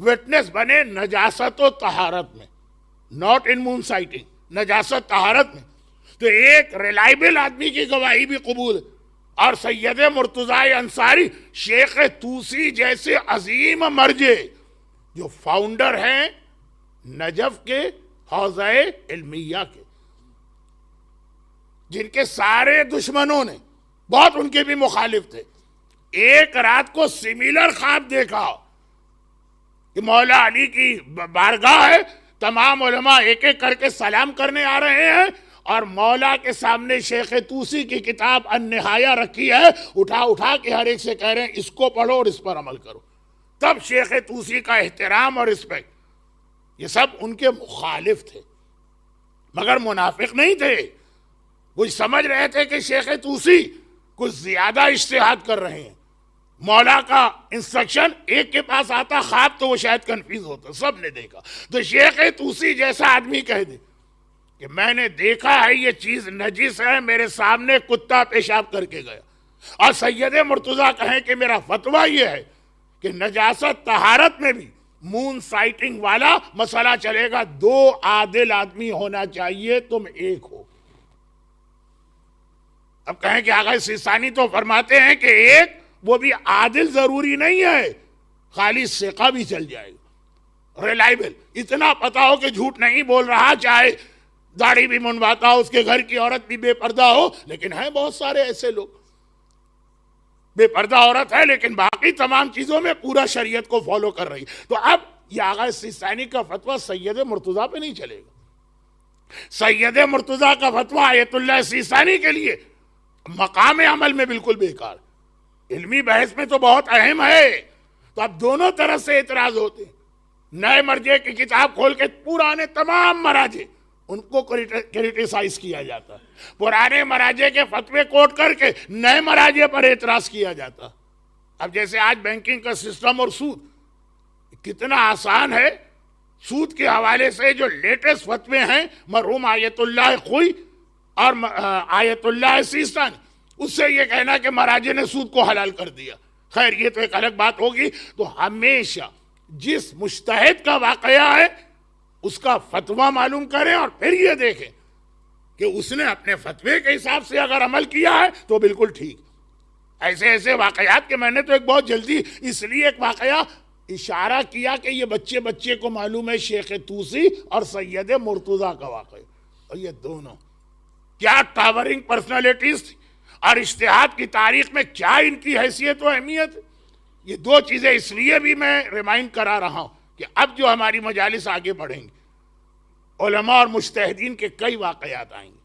وٹنس بنے نجاست و طہارت میں، ناٹ ان مون سائٹنگ، نجاست طہارت میں، تو ایک ریلائبل آدمی کی گواہی بھی قبول ہے۔ اور سید مرتضیٰ انصاری شیخ طوسی جیسے عظیم مرجع جو فاؤنڈر ہیں نجف کے حوزہ علمیہ کے، جن کے سارے دشمنوں نے بہت ان کے بھی مخالف تھے، ایک رات کو سمیلر خواب دیکھا کہ مولا علی کی بارگاہ ہے، تمام علماء ایک ایک کر کے سلام کرنے آ رہے ہیں، اور مولا کے سامنے شیخ طوسی کی کتاب النہایہ رکھی ہے، اٹھا کے ہر ایک سے کہہ رہے ہیں اس کو پڑھو اور اس پر عمل کرو۔ تب شیخ طوسی کا احترام اور رسپیکٹ، یہ سب ان کے مخالف تھے مگر منافق نہیں تھے، وہ سمجھ رہے تھے کہ شیخ طوسی کچھ زیادہ اجتہاد کر رہے ہیں، مولا کا انسٹرکشن ایک کے پاس آتا خواب تو وہ شاید کنفیوز ہوتا، سب نے دیکھا، تو شیخ طوسی جیسا آدمی کہہ دے کہ میں نے دیکھا ہے یہ چیز نجس ہے، میرے سامنے کتا پیشاب کر کے گیا، اور سید مرتضیٰ کہیں کہ میرا فتویٰ یہ ہے کہ نجاست طہارت میں بھی مون سائٹنگ والا مسئلہ چلے گا، 2 عادل آدمی ہونا چاہیے، تم ایک ہو۔ اب کہیں کہ آغا سیستانی تو فرماتے ہیں کہ ایک وہ بھی عادل ضروری نہیں ہے، خالی ثقہ بھی چل جائے گا، ریلائبل، اتنا پتا ہو کہ جھوٹ نہیں بول رہا، چاہے داڑھی بھی منواتا ہو، اس کے گھر کی عورت بھی بے پردہ ہو، لیکن ہیں بہت سارے ایسے لوگ، بے پردہ عورت ہے لیکن باقی تمام چیزوں میں پورا شریعت کو فالو کر رہی۔ تو اب یہ آغا سیستانی کا فتویٰ سید مرتضیٰ پہ نہیں چلے گا، سید مرتضیٰ کا فتویٰ آیت اللہ سیستانی کے لیے مقام عمل میں بالکل بیکار، علمی بحث میں تو بہت اہم ہے۔ تو اب دونوں طرف سے اعتراض ہوتے ہیں، نئے مرجع کی کتاب کھول کے پرانے تمام مراجع ان کو کریٹیسائز کیا جاتا، پرانے مراجع کے فتوے کوٹ کر کے نئے مراجع پر اعتراض کیا جاتا۔ اب جیسے آج بینکنگ کا سسٹم اور سود کتنا آسان ہے، سود کے حوالے سے جو لیٹسٹ فتوے ہیں مرحوم آیت اللہ خوئی اور آیت اللہ سیستانی، اس سے یہ کہنا کہ مراجع نے سود کو حلال کر دیا، خیر یہ تو ایک الگ بات ہوگی۔ تو ہمیشہ جس مجتہد کا واقعہ ہے اس کا فتویٰ معلوم کریں اور پھر یہ دیکھیں کہ اس نے اپنے فتوے کے حساب سے اگر عمل کیا ہے تو بالکل ٹھیک۔ ایسے ایسے واقعات کہ میں نے تو ایک بہت جلدی اس لیے ایک واقعہ اشارہ کیا کہ یہ بچے کو معلوم ہے، شیخ طوسی اور سید مرتضیٰ کا واقعہ، اور یہ دونوں کیا ٹاورنگ پرسنالٹیز تھی، اور اجتہاد کی تاریخ میں کیا ان کی حیثیت و اہمیت۔ یہ 2 چیزیں اس لیے بھی میں ریمائنڈ کرا رہا ہوں کہ اب جو ہماری مجالس آگے بڑھیں گی، علماء اور مجتہدین کے کئی واقعات آئیں گے،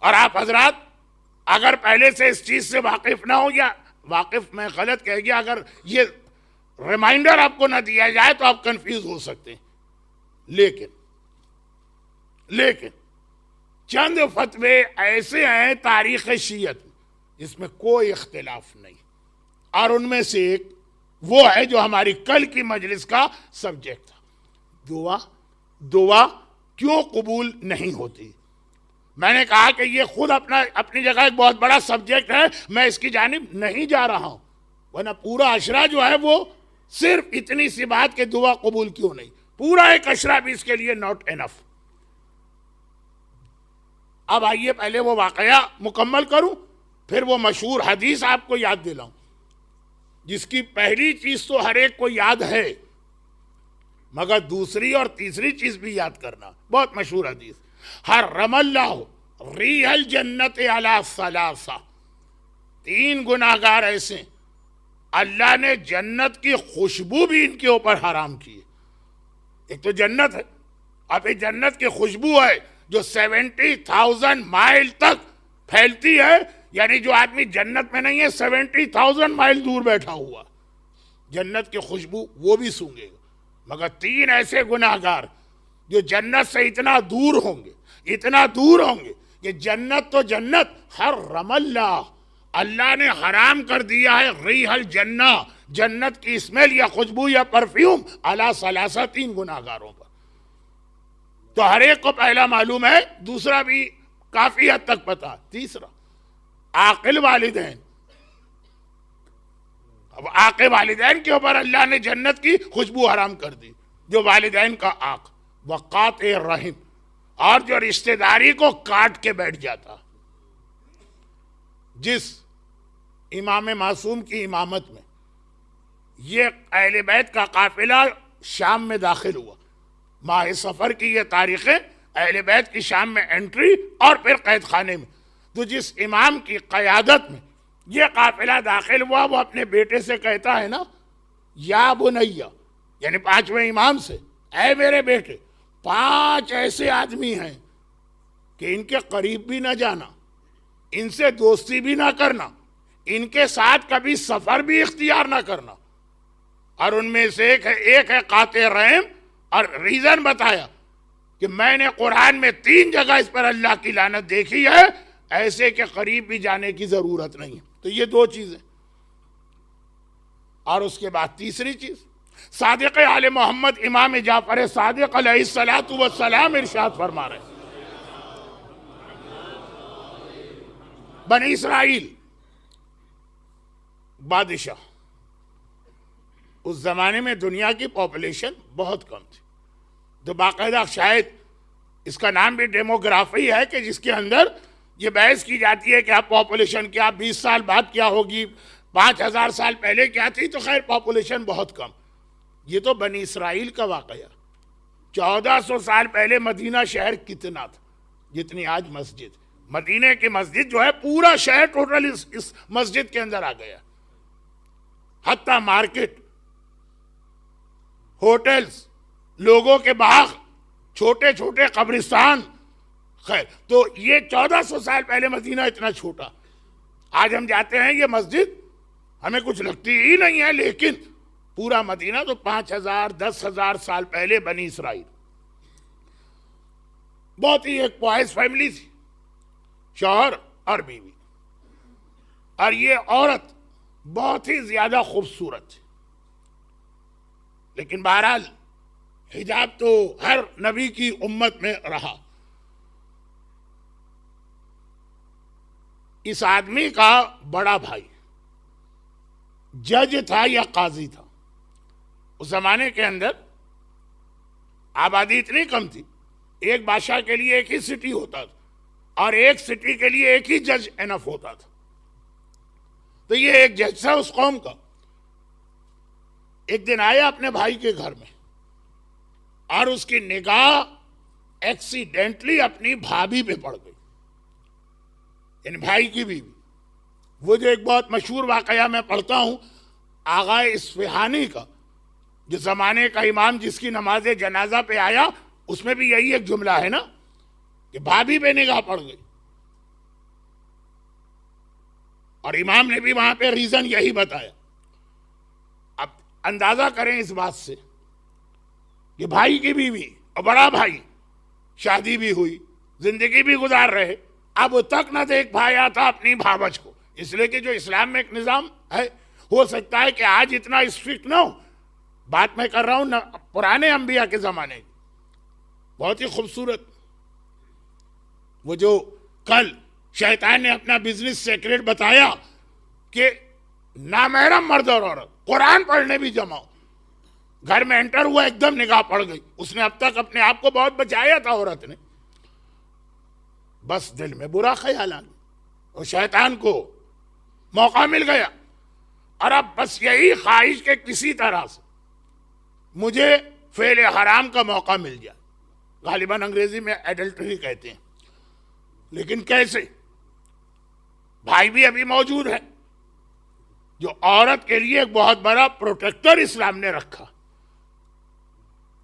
اور آپ حضرات اگر پہلے سے اس چیز سے واقف نہ ہو، یا واقف میں غلط کہہ گیا، اگر یہ ریمائنڈر آپ کو نہ دیا جائے تو آپ کنفیوز ہو سکتے ہیں، لیکن چند فتوے ایسے ہیں تاریخ شیعت میں جس میں کوئی اختلاف نہیں، اور ان میں سے ایک وہ ہے جو ہماری کل کی مجلس کا سبجیکٹ تھا، دعا کیوں قبول نہیں ہوتی۔ میں نے کہا کہ یہ خود اپنی جگہ ایک بہت بڑا سبجیکٹ ہے، میں اس کی جانب نہیں جا رہا ہوں، ورنہ پورا اشرا جو ہے وہ صرف اتنی سی بات کہ دعا قبول کیوں نہیں، پورا ایک اشرا بھی اس کے لیے ناٹ انف۔ اب آئیے پہلے وہ واقعہ مکمل کروں، پھر وہ مشہور حدیث آپ کو یاد دلاؤں، جس کی پہلی چیز تو ہر ایک کو یاد ہے، مگر دوسری اور تیسری چیز بھی یاد کرنا۔ بہت مشہور حدیث، حرم اللہ ریح الجنت علی ثلاثہ، 3 گناہگار ایسے اللہ نے جنت کی خوشبو بھی ان کے اوپر حرام کی ہے۔ ایک تو جنت ہے، اب یہ جنت کی خوشبو ہے جو 70,000 مائل تک پھیلتی ہے، یعنی جو آدمی جنت میں نہیں ہے 70,000 مائل دور بیٹھا ہوا جنت کی خوشبو وہ بھی سونگے گا۔ مگر 3 ایسے گناہگار جو جنت سے اتنا دور ہوں گے کہ جنت تو جنت، حرم اللہ، اللہ نے حرام کر دیا ہے ریح الجنہ، جنت کی اسمیل یا خوشبو یا پرفیوم، علی ثلاثہ، 3 گناہگاروں پر۔ تو ہر ایک کو پہلا معلوم ہے، دوسرا بھی کافی حد تک پتا، تیسرا عاقل والدین۔ اب عاقل والدین کے اوپر اللہ نے جنت کی خوشبو حرام کر دی، جو والدین کا عاق، وقاطع رحم، اور جو رشتہ داری کو کاٹ کے بیٹھ جاتا۔ جس امام معصوم کی امامت میں یہ اہل بیت کا قافلہ شام میں داخل ہوا، ماہ سفر کی یہ تاریخیں، اہل بیت کی شام میں انٹری اور پھر قید خانے میں، تو جس امام کی قیادت میں یہ قافلہ داخل ہوا، وہ اپنے بیٹے سے کہتا ہے نا، یا بنیا، یعنی 5ویں امام سے، اے میرے بیٹے، 5 ایسے آدمی ہیں کہ ان کے قریب بھی نہ جانا، ان سے دوستی بھی نہ کرنا، ان کے ساتھ کبھی سفر بھی اختیار نہ کرنا۔ اور ان میں سے ایک ہے قاطع رحم، اور ریزن بتایا کہ میں نے قرآن میں 3 جگہ اس پر اللہ کی لعنت دیکھی ہے، ایسے کے قریب بھی جانے کی ضرورت نہیں ہے۔ تو یہ 2 چیزیں، اور اس کے بعد تیسری چیز، صادق آل محمد امام جعفر صادق علیہ السلام ارشاد فرما رہے ہیں، بنی اسرائیل بادشاہ، اس زمانے میں دنیا کی پاپولیشن بہت کم تھی، تو باقاعدہ شاید اس کا نام بھی ڈیموگرافی ہے کہ جس کے اندر یہ بحث کی جاتی ہے کہ اب پاپولیشن کیا 20 سال بعد کیا ہوگی، 5,000 سال پہلے کیا تھی، تو خیر پاپولیشن بہت کم۔ یہ تو بنی اسرائیل کا واقعہ، 1400 سال پہلے مدینہ شہر کتنا تھا جتنی آج مسجد، مدینہ کی مسجد جو ہے پورا شہر ٹوٹل اس مسجد کے اندر آ گیا، حتیٰ مارکیٹ، ہوٹلز، لوگوں کے باغ، چھوٹے چھوٹے قبرستان۔ خیر، تو یہ 1400 سال پہلے مدینہ اتنا چھوٹا، آج ہم جاتے ہیں یہ مسجد ہمیں کچھ لگتی ہی نہیں ہے، لیکن پورا مدینہ تو 5,000 10,000 سال پہلے بنی اسرائیل، بہت ہی ایک پوائز فیملی تھی، شوہر اور بیوی، اور یہ عورت بہت ہی زیادہ خوبصورت تھی، لیکن بہرحال حجاب تو ہر نبی کی امت میں رہا۔ اس آدمی کا بڑا بھائی جج تھا یا قاضی تھا، اس زمانے کے اندر آبادی اتنی کم تھی، ایک بادشاہ کے لیے ایک ہی سٹی ہوتا تھا، اور ایک سٹی کے لیے ایک ہی جج انف ہوتا تھا۔ تو یہ ایک جج تھا اس قوم کا، ایک دن آیا اپنے بھائی کے گھر میں، اور اس کی نگاہ ایکسیڈنٹلی اپنی بھابھی پہ پڑ گئی، یعنی بھائی کی بیوی۔ وہ جو ایک بہت مشہور واقعہ میں پڑھتا ہوں آغا اصفہانی کا، جو زمانے کا امام جس کی نماز جنازہ پہ آیا، اس میں بھی یہی ایک جملہ ہے نا کہ بھابھی پہ نگاہ پڑ گئی، اور امام نے بھی وہاں پہ ریزن یہی بتایا۔ اب اندازہ کریں اس بات سے کہ بھائی کی بیوی اور بڑا بھائی، شادی بھی ہوئی، زندگی بھی گزار رہے، اب تک نہ دیکھ پایا تھا اپنی بھاوج کو، اس لیے کہ جو اسلام میں ایک نظام ہے، ہو سکتا ہے کہ آج اتنا اسٹرکٹ نہ ہو، بات میں کر رہا ہوں پرانے انبیاء کے زمانے کی، بہت ہی خوبصورت۔ وہ جو کل شیطان نے اپنا بزنس سیکرٹ بتایا کہ نامحرم مرد اور عورت قرآن پڑھنے بھی جمع ہو، گھر میں انٹر ہوا ایک دم نگاہ پڑ گئی، اس نے اب تک اپنے آپ کو بہت بچایا تھا عورت نے، بس دل میں برا خیال آ گیا اور شیطان کو موقع مل گیا، اور اب بس یہی خواہش کہ کسی طرح سے مجھے فعل حرام کا موقع مل جائے، غالباً انگریزی میں ایڈلٹری کہتے ہیں، لیکن کیسے؟ بھائی بھی ابھی موجود ہے جو عورت کے لیے ایک بہت بڑا پروٹیکٹر اسلام نے رکھا۔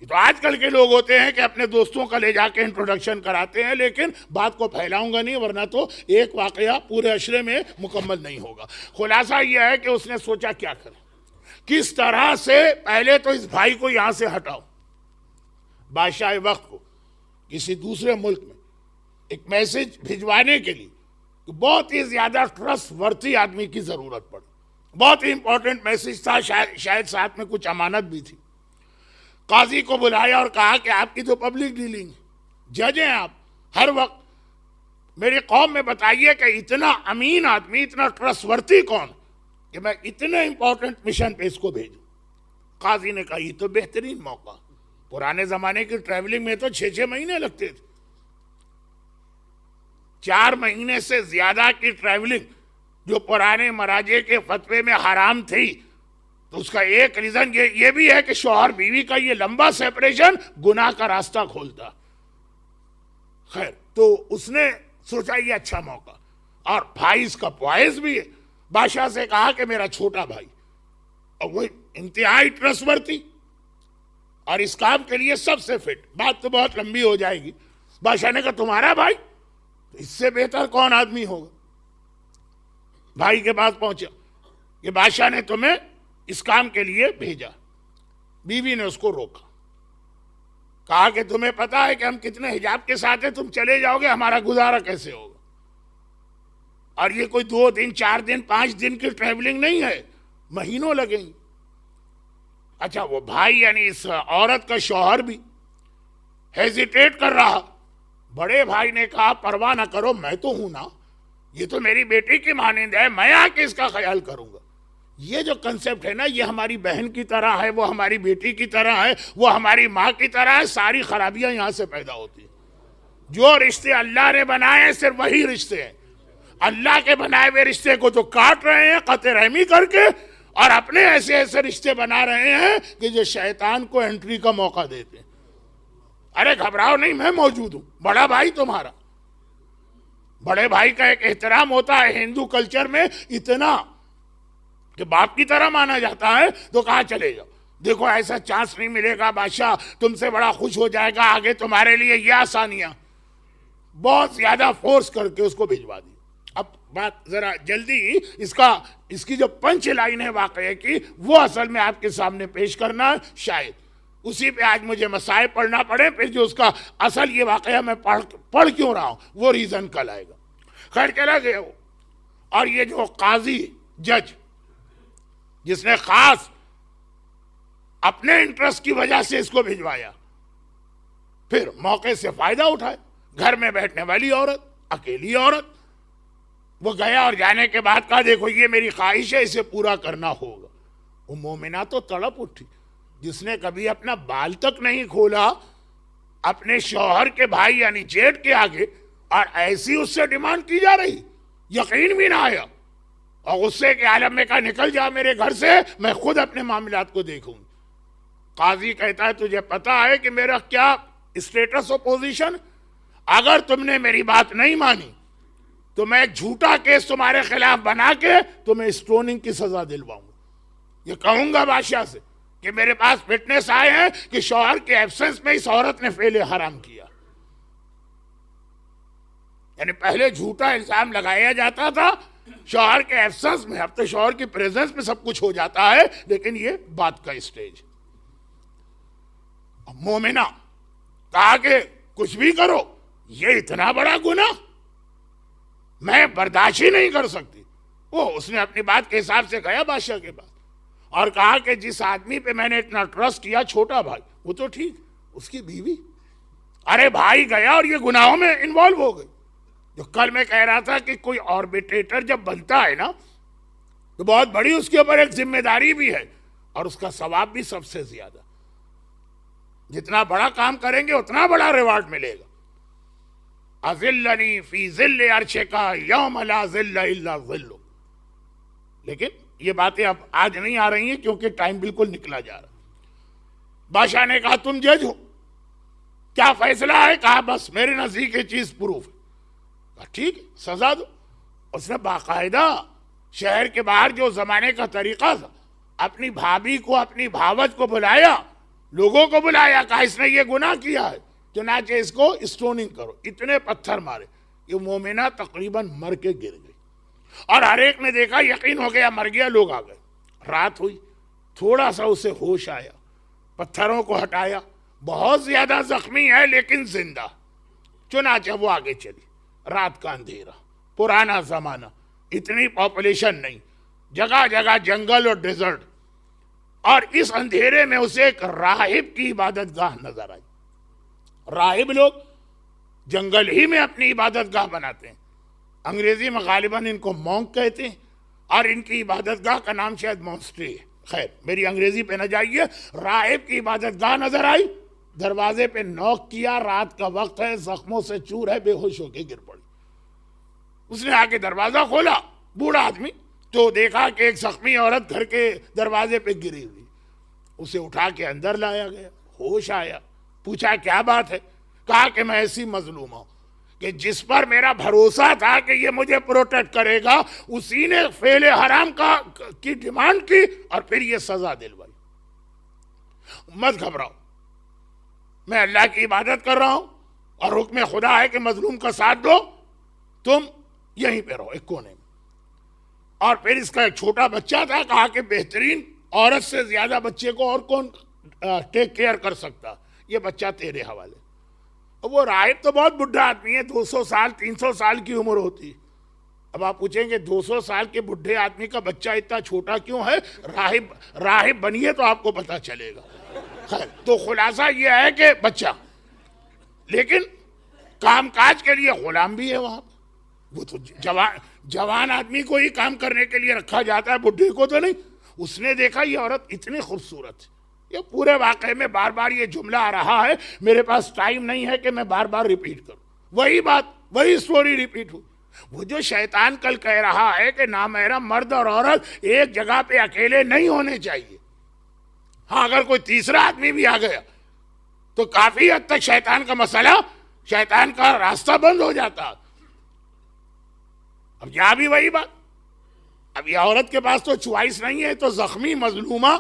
یہ تو آج کل کے لوگ ہوتے ہیں کہ اپنے دوستوں کا لے جا کے انٹروڈکشن کراتے ہیں، لیکن بات کو پھیلاؤں گا نہیں ورنہ تو ایک واقعہ پورے عشرے میں مکمل نہیں ہوگا۔ خلاصہ یہ ہے کہ اس نے سوچا کیا کرے، کس طرح سے پہلے تو اس بھائی کو یہاں سے ہٹاؤ۔ بادشاہ وقت کو کسی دوسرے ملک میں ایک میسج بھجوانے کے لیے بہت ہی زیادہ ٹرسٹ ورتھی آدمی کی ضرورت پڑی، بہت ہی امپورٹنٹ میسج تھا، شاید ساتھ میں کچھ امانت بھی تھی۔ قاضی کو بلایا اور کہا کہ آپ کی تو پبلک ڈیلنگ ہے، جج ہیں آپ، ہر وقت میری قوم میں بتائیے کہ اتنا امین آدمی، اتنا ٹرسٹ ورتھی کون کہ میں اتنے امپورٹنٹ مشن پہ اس کو بھیجوں۔ قاضی نے کہا یہ تو بہترین موقع، پرانے زمانے کی ٹریولنگ میں تو 6 مہینے لگتے تھے، 4 مہینے سے زیادہ کی ٹریولنگ جو پرانے مراجع کے فتوے میں حرام تھی، تو اس کا ایک ریزن یہ بھی ہے کہ شوہر بیوی کا یہ لمبا سیپریشن گناہ کا راستہ کھولتا۔ خیر، تو اس نے سوچا یہ اچھا موقع، اور بھائی اس کا پوائز بھی ہے، بادشاہ سے کہا کہ میرا چھوٹا بھائی، اور وہ انتہائی ٹرسٹ ورتھی اور اس کام کے لیے سب سے فٹ۔ بات تو بہت لمبی ہو جائے گی۔ بادشاہ نے کہا تمہارا بھائی، تو اس سے بہتر کون آدمی ہوگا؟ بھائی کے پاس پہنچا کہ بادشاہ نے تمہیں اس کام کے لیے بھیجا۔ بیوی نے اس کو روکا، کہا کہ تمہیں پتا ہے کہ ہم کتنے حجاب کے ساتھ ہیں، تم چلے جاؤ گے ہمارا گزارا کیسے ہوگا؟ اور یہ کوئی 2 دن 4 دن 5 دن کی ٹریولنگ نہیں ہے، مہینوں لگیں گے۔ اچھا، وہ بھائی یعنی اس عورت کا شوہر بھی ہیزیٹیٹ کر رہا۔ بڑے بھائی نے کہا پرواہ نہ کرو، میں تو ہوں نا، یہ تو میری بیٹی کی مانند ہے، میں آ کے اس کا خیال کروں گا۔ یہ جو کنسپٹ ہے نا، یہ ہماری بہن کی طرح ہے، وہ ہماری بیٹی کی طرح ہے، وہ ہماری ماں کی طرح ہے، ساری خرابیاں یہاں سے پیدا ہوتی ہیں۔ جو رشتے اللہ نے بنائے ہیں صرف وہی رشتے ہیں، اللہ کے بنائے ہوئے رشتے کو جو کاٹ رہے ہیں قطع رحمی کر کے، اور اپنے ایسے ایسے رشتے بنا رہے ہیں کہ جو شیطان کو انٹری کا موقع دیتے ہیں۔ ارے گھبراؤ نہیں، میں موجود ہوں، بڑا بھائی تمہارا۔ بڑے بھائی کا ایک احترام ہوتا ہے ہندو کلچر میں اتنا کہ باپ کی طرح مانا جاتا ہے، تو کہاں چلے جاؤ، دیکھو ایسا چانس نہیں ملے گا، بادشاہ تم سے بڑا خوش ہو جائے گا، آگے تمہارے لیے یہ آسانیاں، بہت زیادہ فورس کر کے اس کو بھجوا دی۔ اب بات ذرا جلدی اس کی جو پنچ لائن ہے واقعے کی، وہ اصل میں آپ کے سامنے پیش کرنا ہے، شاید اسی پہ آج مجھے مسائل پڑھنا پڑے، پھر جو اس کا اصل یہ واقعہ میں پڑھ کیوں رہا ہوں وہ ریزن کل آئے گا۔ خیر چلا گیا وہ، اور یہ جو قاضی جج جس نے خاص اپنے انٹرسٹ کی وجہ سے اس کو بھجوایا، پھر موقع سے فائدہ اٹھائے، گھر میں بیٹھنے والی عورت، اکیلی عورت، وہ گیا اور جانے کے بعد کہا دیکھو یہ میری خواہش ہے، اسے پورا کرنا ہوگا۔ وہ مومنہ تو تڑپ اٹھی، جس نے کبھی اپنا بال تک نہیں کھولا اپنے شوہر کے بھائی یعنی جیٹ کے آگے، اور ایسی اس سے ڈیمانڈ کی جا رہی، یقین بھی نہ آیا، اور غصے کے عالم میں کہا نکل جا میرے گھر سے، میں خود اپنے معاملات کو دیکھوں۔ قاضی کہتا ہے تجھے پتا ہے کہ میرا کیا اسٹیٹس اور پوزیشن؟ اگر تم نے میری بات نہیں مانی تو میں ایک جھوٹا کیس تمہارے خلاف بنا کے تمہیں اسٹوننگ کی سزا دلواؤں گا۔ یہ کہوں گا بادشاہ سے کہ میرے پاس فٹنس آئے ہیں کہ شوہر کے ایبسنس میں اس عورت نے فعل حرام کیا۔ یعنی پہلے جھوٹا الزام لگایا جاتا تھا شوہر کے ایبسنس میں، اب تو شوہر کی پریزنس میں سب کچھ ہو جاتا ہے، لیکن یہ بات کا اسٹیج۔ مومنہ کہا کہ کچھ بھی کرو، یہ اتنا بڑا گناہ میں برداشت ہی نہیں کر سکتی۔ اس نے اپنی بات کے حساب سے گیا بادشاہ کے پاس اور کہا کہ جس آدمی پہ میں نے اتنا ٹرسٹ کیا، چھوٹا بھائی، وہ تو ٹھیک، اس کی بیوی، ارے بھائی گیا اور یہ گناہوں میں انوالو ہو گئی۔ جو کل میں کہہ رہا تھا کہ کوئی آربیٹریٹر جب بنتا ہے نا، تو بہت بڑی اس کے اوپر ایک ذمہ داری بھی ہے، اور اس کا ثواب بھی سب سے زیادہ۔ جتنا بڑا کام کریں گے اتنا بڑا ریوارڈ ملے گا۔ اذلنی فی ظل عرشک یوم لا ظل الا ظلک. لیکن یہ باتیں اب آج نہیں آ رہی ہیں کیونکہ ٹائم بالکل نکلا جا رہا. بادشاہ نے کہا تم جج ہو, کیا فیصلہ ہے؟ کہا بس میرے نزدیک یہ چیز پروف ہے. کہا ٹھیک ہے سزا دو. اس نے باقاعدہ شہر کے باہر جو زمانے کا طریقہ تھا اپنی بھابھی کو اپنی بھاوج کو بلایا, لوگوں کو بلایا, کہا اس نے یہ گناہ کیا ہے چنانچہ اس کو اسٹوننگ کرو. اتنے پتھر مارے, یہ مومنہ تقریباً مر کے گر گئی. اور ہر ایک نے دیکھا, یقین ہو گیا مر گیا, لوگ آ گئے. رات ہوئی, تھوڑا سا اسے ہوش آیا, پتھروں کو ہٹایا, بہت زیادہ زخمی ہے لیکن زندہ. چنانچہ وہ آگے چلی. رات کا اندھیرا, پرانا زمانہ, اتنی پاپولیشن نہیں, جگہ جگہ جنگل اور ڈیزرٹ. اور اس اندھیرے میں اسے ایک راہب کی عبادت گاہ نظر آئی. راہب لوگ جنگل ہی میں اپنی عبادت گاہ بناتے ہیں. انگریزی میں غالباً ان کو مونک کہتے ہیں, اور ان کی عبادت گاہ کا نام شاید مونسٹری ہے. خیر میری انگریزی پہ نہ جائیے. راہب کی عبادت گاہ نظر آئی, دروازے پہ نوک کیا, رات کا وقت ہے, زخموں سے چور ہے, بے ہوش ہو کے گر پڑی. اس نے آ کے دروازہ کھولا, بوڑھا آدمی, تو دیکھا کہ ایک زخمی عورت گھر کے دروازے پہ گری ہوئی. اسے اٹھا کے اندر لایا گیا, ہوش آیا, پوچھا کیا بات ہے؟ کہا کہ میں ایسی مظلوم ہوں کہ جس پر میرا بھروسہ تھا کہ یہ مجھے پروٹیکٹ کرے گا, اسی نے فعل حرام کی ڈیمانڈ کی اور پھر یہ سزا دلوائی. مت گھبراؤ, میں اللہ کی عبادت کر رہا ہوں اور حکم خدا ہے کہ مظلوم کا ساتھ دو, تم یہیں پہ رہو ایک کونے میں. اور پھر اس کا ایک چھوٹا بچہ تھا, کہا کہ بہترین عورت سے زیادہ بچے کو اور کون ٹیک کیئر کر سکتا, یہ بچہ تیرے حوالے. وہ راہب تو بہت بڈھا آدمی ہے, 200 سال 300 سال کی عمر ہوتی. اب آپ پوچھیں گے 200 سال کے بڈھے آدمی کا بچہ اتنا چھوٹا کیوں ہے؟ راہب بنیے تو آپ کو پتا چلے گا. خیر تو خلاصہ یہ ہے کہ بچہ, لیکن کام کاج کے لیے غلام بھی ہے وہاں. وہ تو جوان آدمی کو ہی کام کرنے کے لیے رکھا جاتا ہے, بڈھے کو تو نہیں. اس نے دیکھا یہ عورت اتنی خوبصورت. یہ پورے واقعے میں بار بار یہ جملہ آ رہا ہے, میرے پاس ٹائم نہیں ہے کہ میں بار بار ریپیٹ کروں. وہی بات, وہی سٹوری ریپیٹ ہوئی. وہ جو شیطان کل کہہ رہا ہے کہ نامحرم مرد اور عورت ایک جگہ پہ اکیلے نہیں ہونے چاہیے. ہاں اگر کوئی تیسرا آدمی بھی آ گیا تو کافی حد تک شیطان کا مسئلہ, شیطان کا راستہ بند ہو جاتا. اب یہاں بھی وہی بات. اب یہ عورت کے پاس تو چوائس نہیں ہے, تو زخمی مظلومہ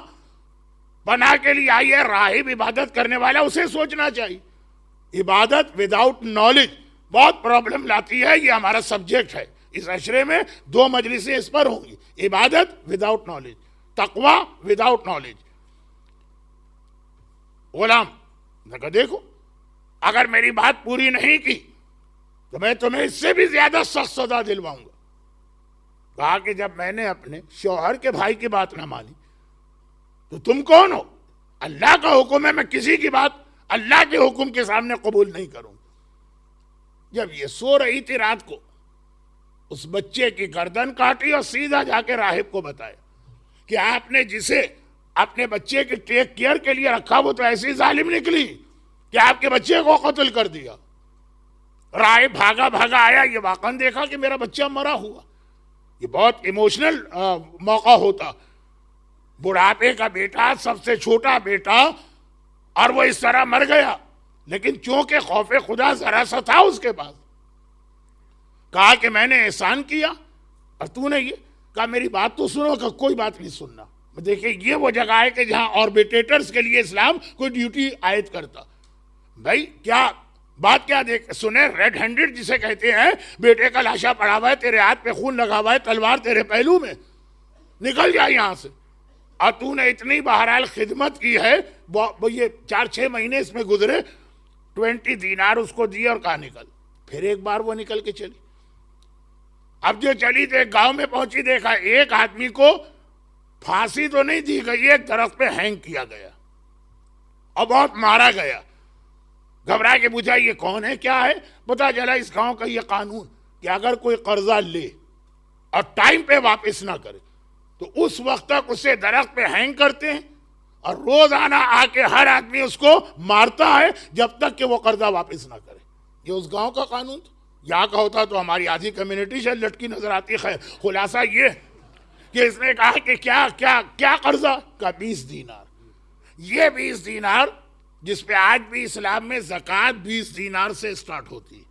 بنا کے لیے آئی ہے. راہب عبادت کرنے والا, اسے سوچنا چاہیے. عبادت وداؤٹ نالج بہت پرابلم لاتی ہے. یہ ہمارا سبجیکٹ ہے. اس عشرے میں 2 مجلسیں اس پر ہوں گی. عبادت وداؤٹ نالج, تقوی وداؤٹ نالج. غلام نے کہا دیکھو اگر میری بات پوری نہیں کی تو میں تمہیں اس سے بھی زیادہ سخت سزا دلواؤں گا. کہا کہ جب میں نے اپنے شوہر کے بھائی کی بات نہ مانی تو تم کون ہو؟ اللہ کا حکم ہے, میں کسی کی بات اللہ کے حکم کے سامنے قبول نہیں کروں. جب یہ سو رہی تھی رات کو, اس بچے کی گردن کاٹی اور سیدھا جا کے راہب کو بتایا کہ آپ نے جسے اپنے بچے کے ٹیک کیئر کے لیے رکھا وہ تو ایسی ظالم نکلی کہ آپ کے بچے کو قتل کر دیا. راہب بھاگا بھاگا آیا, یہ واقعہ دیکھا کہ میرا بچہ مرا ہوا. یہ بہت ایموشنل موقع ہوتا. بڑھاپے کا بیٹا, سب سے چھوٹا بیٹا, اور وہ اس طرح مر گیا. لیکن چونکہ خوف خدا ذرا سا تھا اس کے پاس, کہا کہ میں نے احسان کیا اور تو نے یہ کہا میری بات تو سنو. کہ کوئی بات نہیں سننا. دیکھیں یہ وہ جگہ ہے کہ جہاں آربیٹریٹرز کے لیے اسلام کوئی ڈیوٹی عائد کرتا. بھائی کیا بات کیا دیکھ سنیں, ریڈ ہینڈڈ جسے کہتے ہیں, بیٹے کا لاشا پڑا ہوا ہے, تیرے ہاتھ پہ خون لگا ہوا ہے, تلوار تیرے پہلو میں, نکل جا یہاں سے. اور تو نے اتنی بہرحال خدمت کی ہے, یہ 4-6 مہینے اس میں گزرے, 20 دینار اس کو دیے اور کہا نکل. پھر ایک بار وہ نکل کے چلی. اب جو چلی تو ایک گاؤں میں پہنچی, دیکھا ایک آدمی کو پھانسی تو نہیں دی گئی, ایک درخت پہ ہینگ کیا گیا اور بہت مارا گیا. گھبرا کے پوچھا یہ کون ہے, کیا ہے؟ پتا چلا اس گاؤں کا یہ قانون کہ اگر کوئی قرضہ لے اور ٹائم پہ واپس نہ کرے تو اس وقت تک اسے درخت پہ ہینگ کرتے ہیں, اور روزانہ آ کے ہر آدمی اس کو مارتا ہے جب تک کہ وہ قرضہ واپس نہ کرے. یہ اس گاؤں کا قانون تھا. یہاں کا ہوتا تو ہماری آدھی کمیونٹی شاید لٹکی نظر آتی. خیر خلاصہ یہ کہ اس نے کہا کہ کیا کیا کیا قرضہ کا 20 دینار. یہ 20 دینار جس پہ آج بھی اسلام میں زکوٰۃ 20 دینار سے سٹارٹ ہوتی ہے.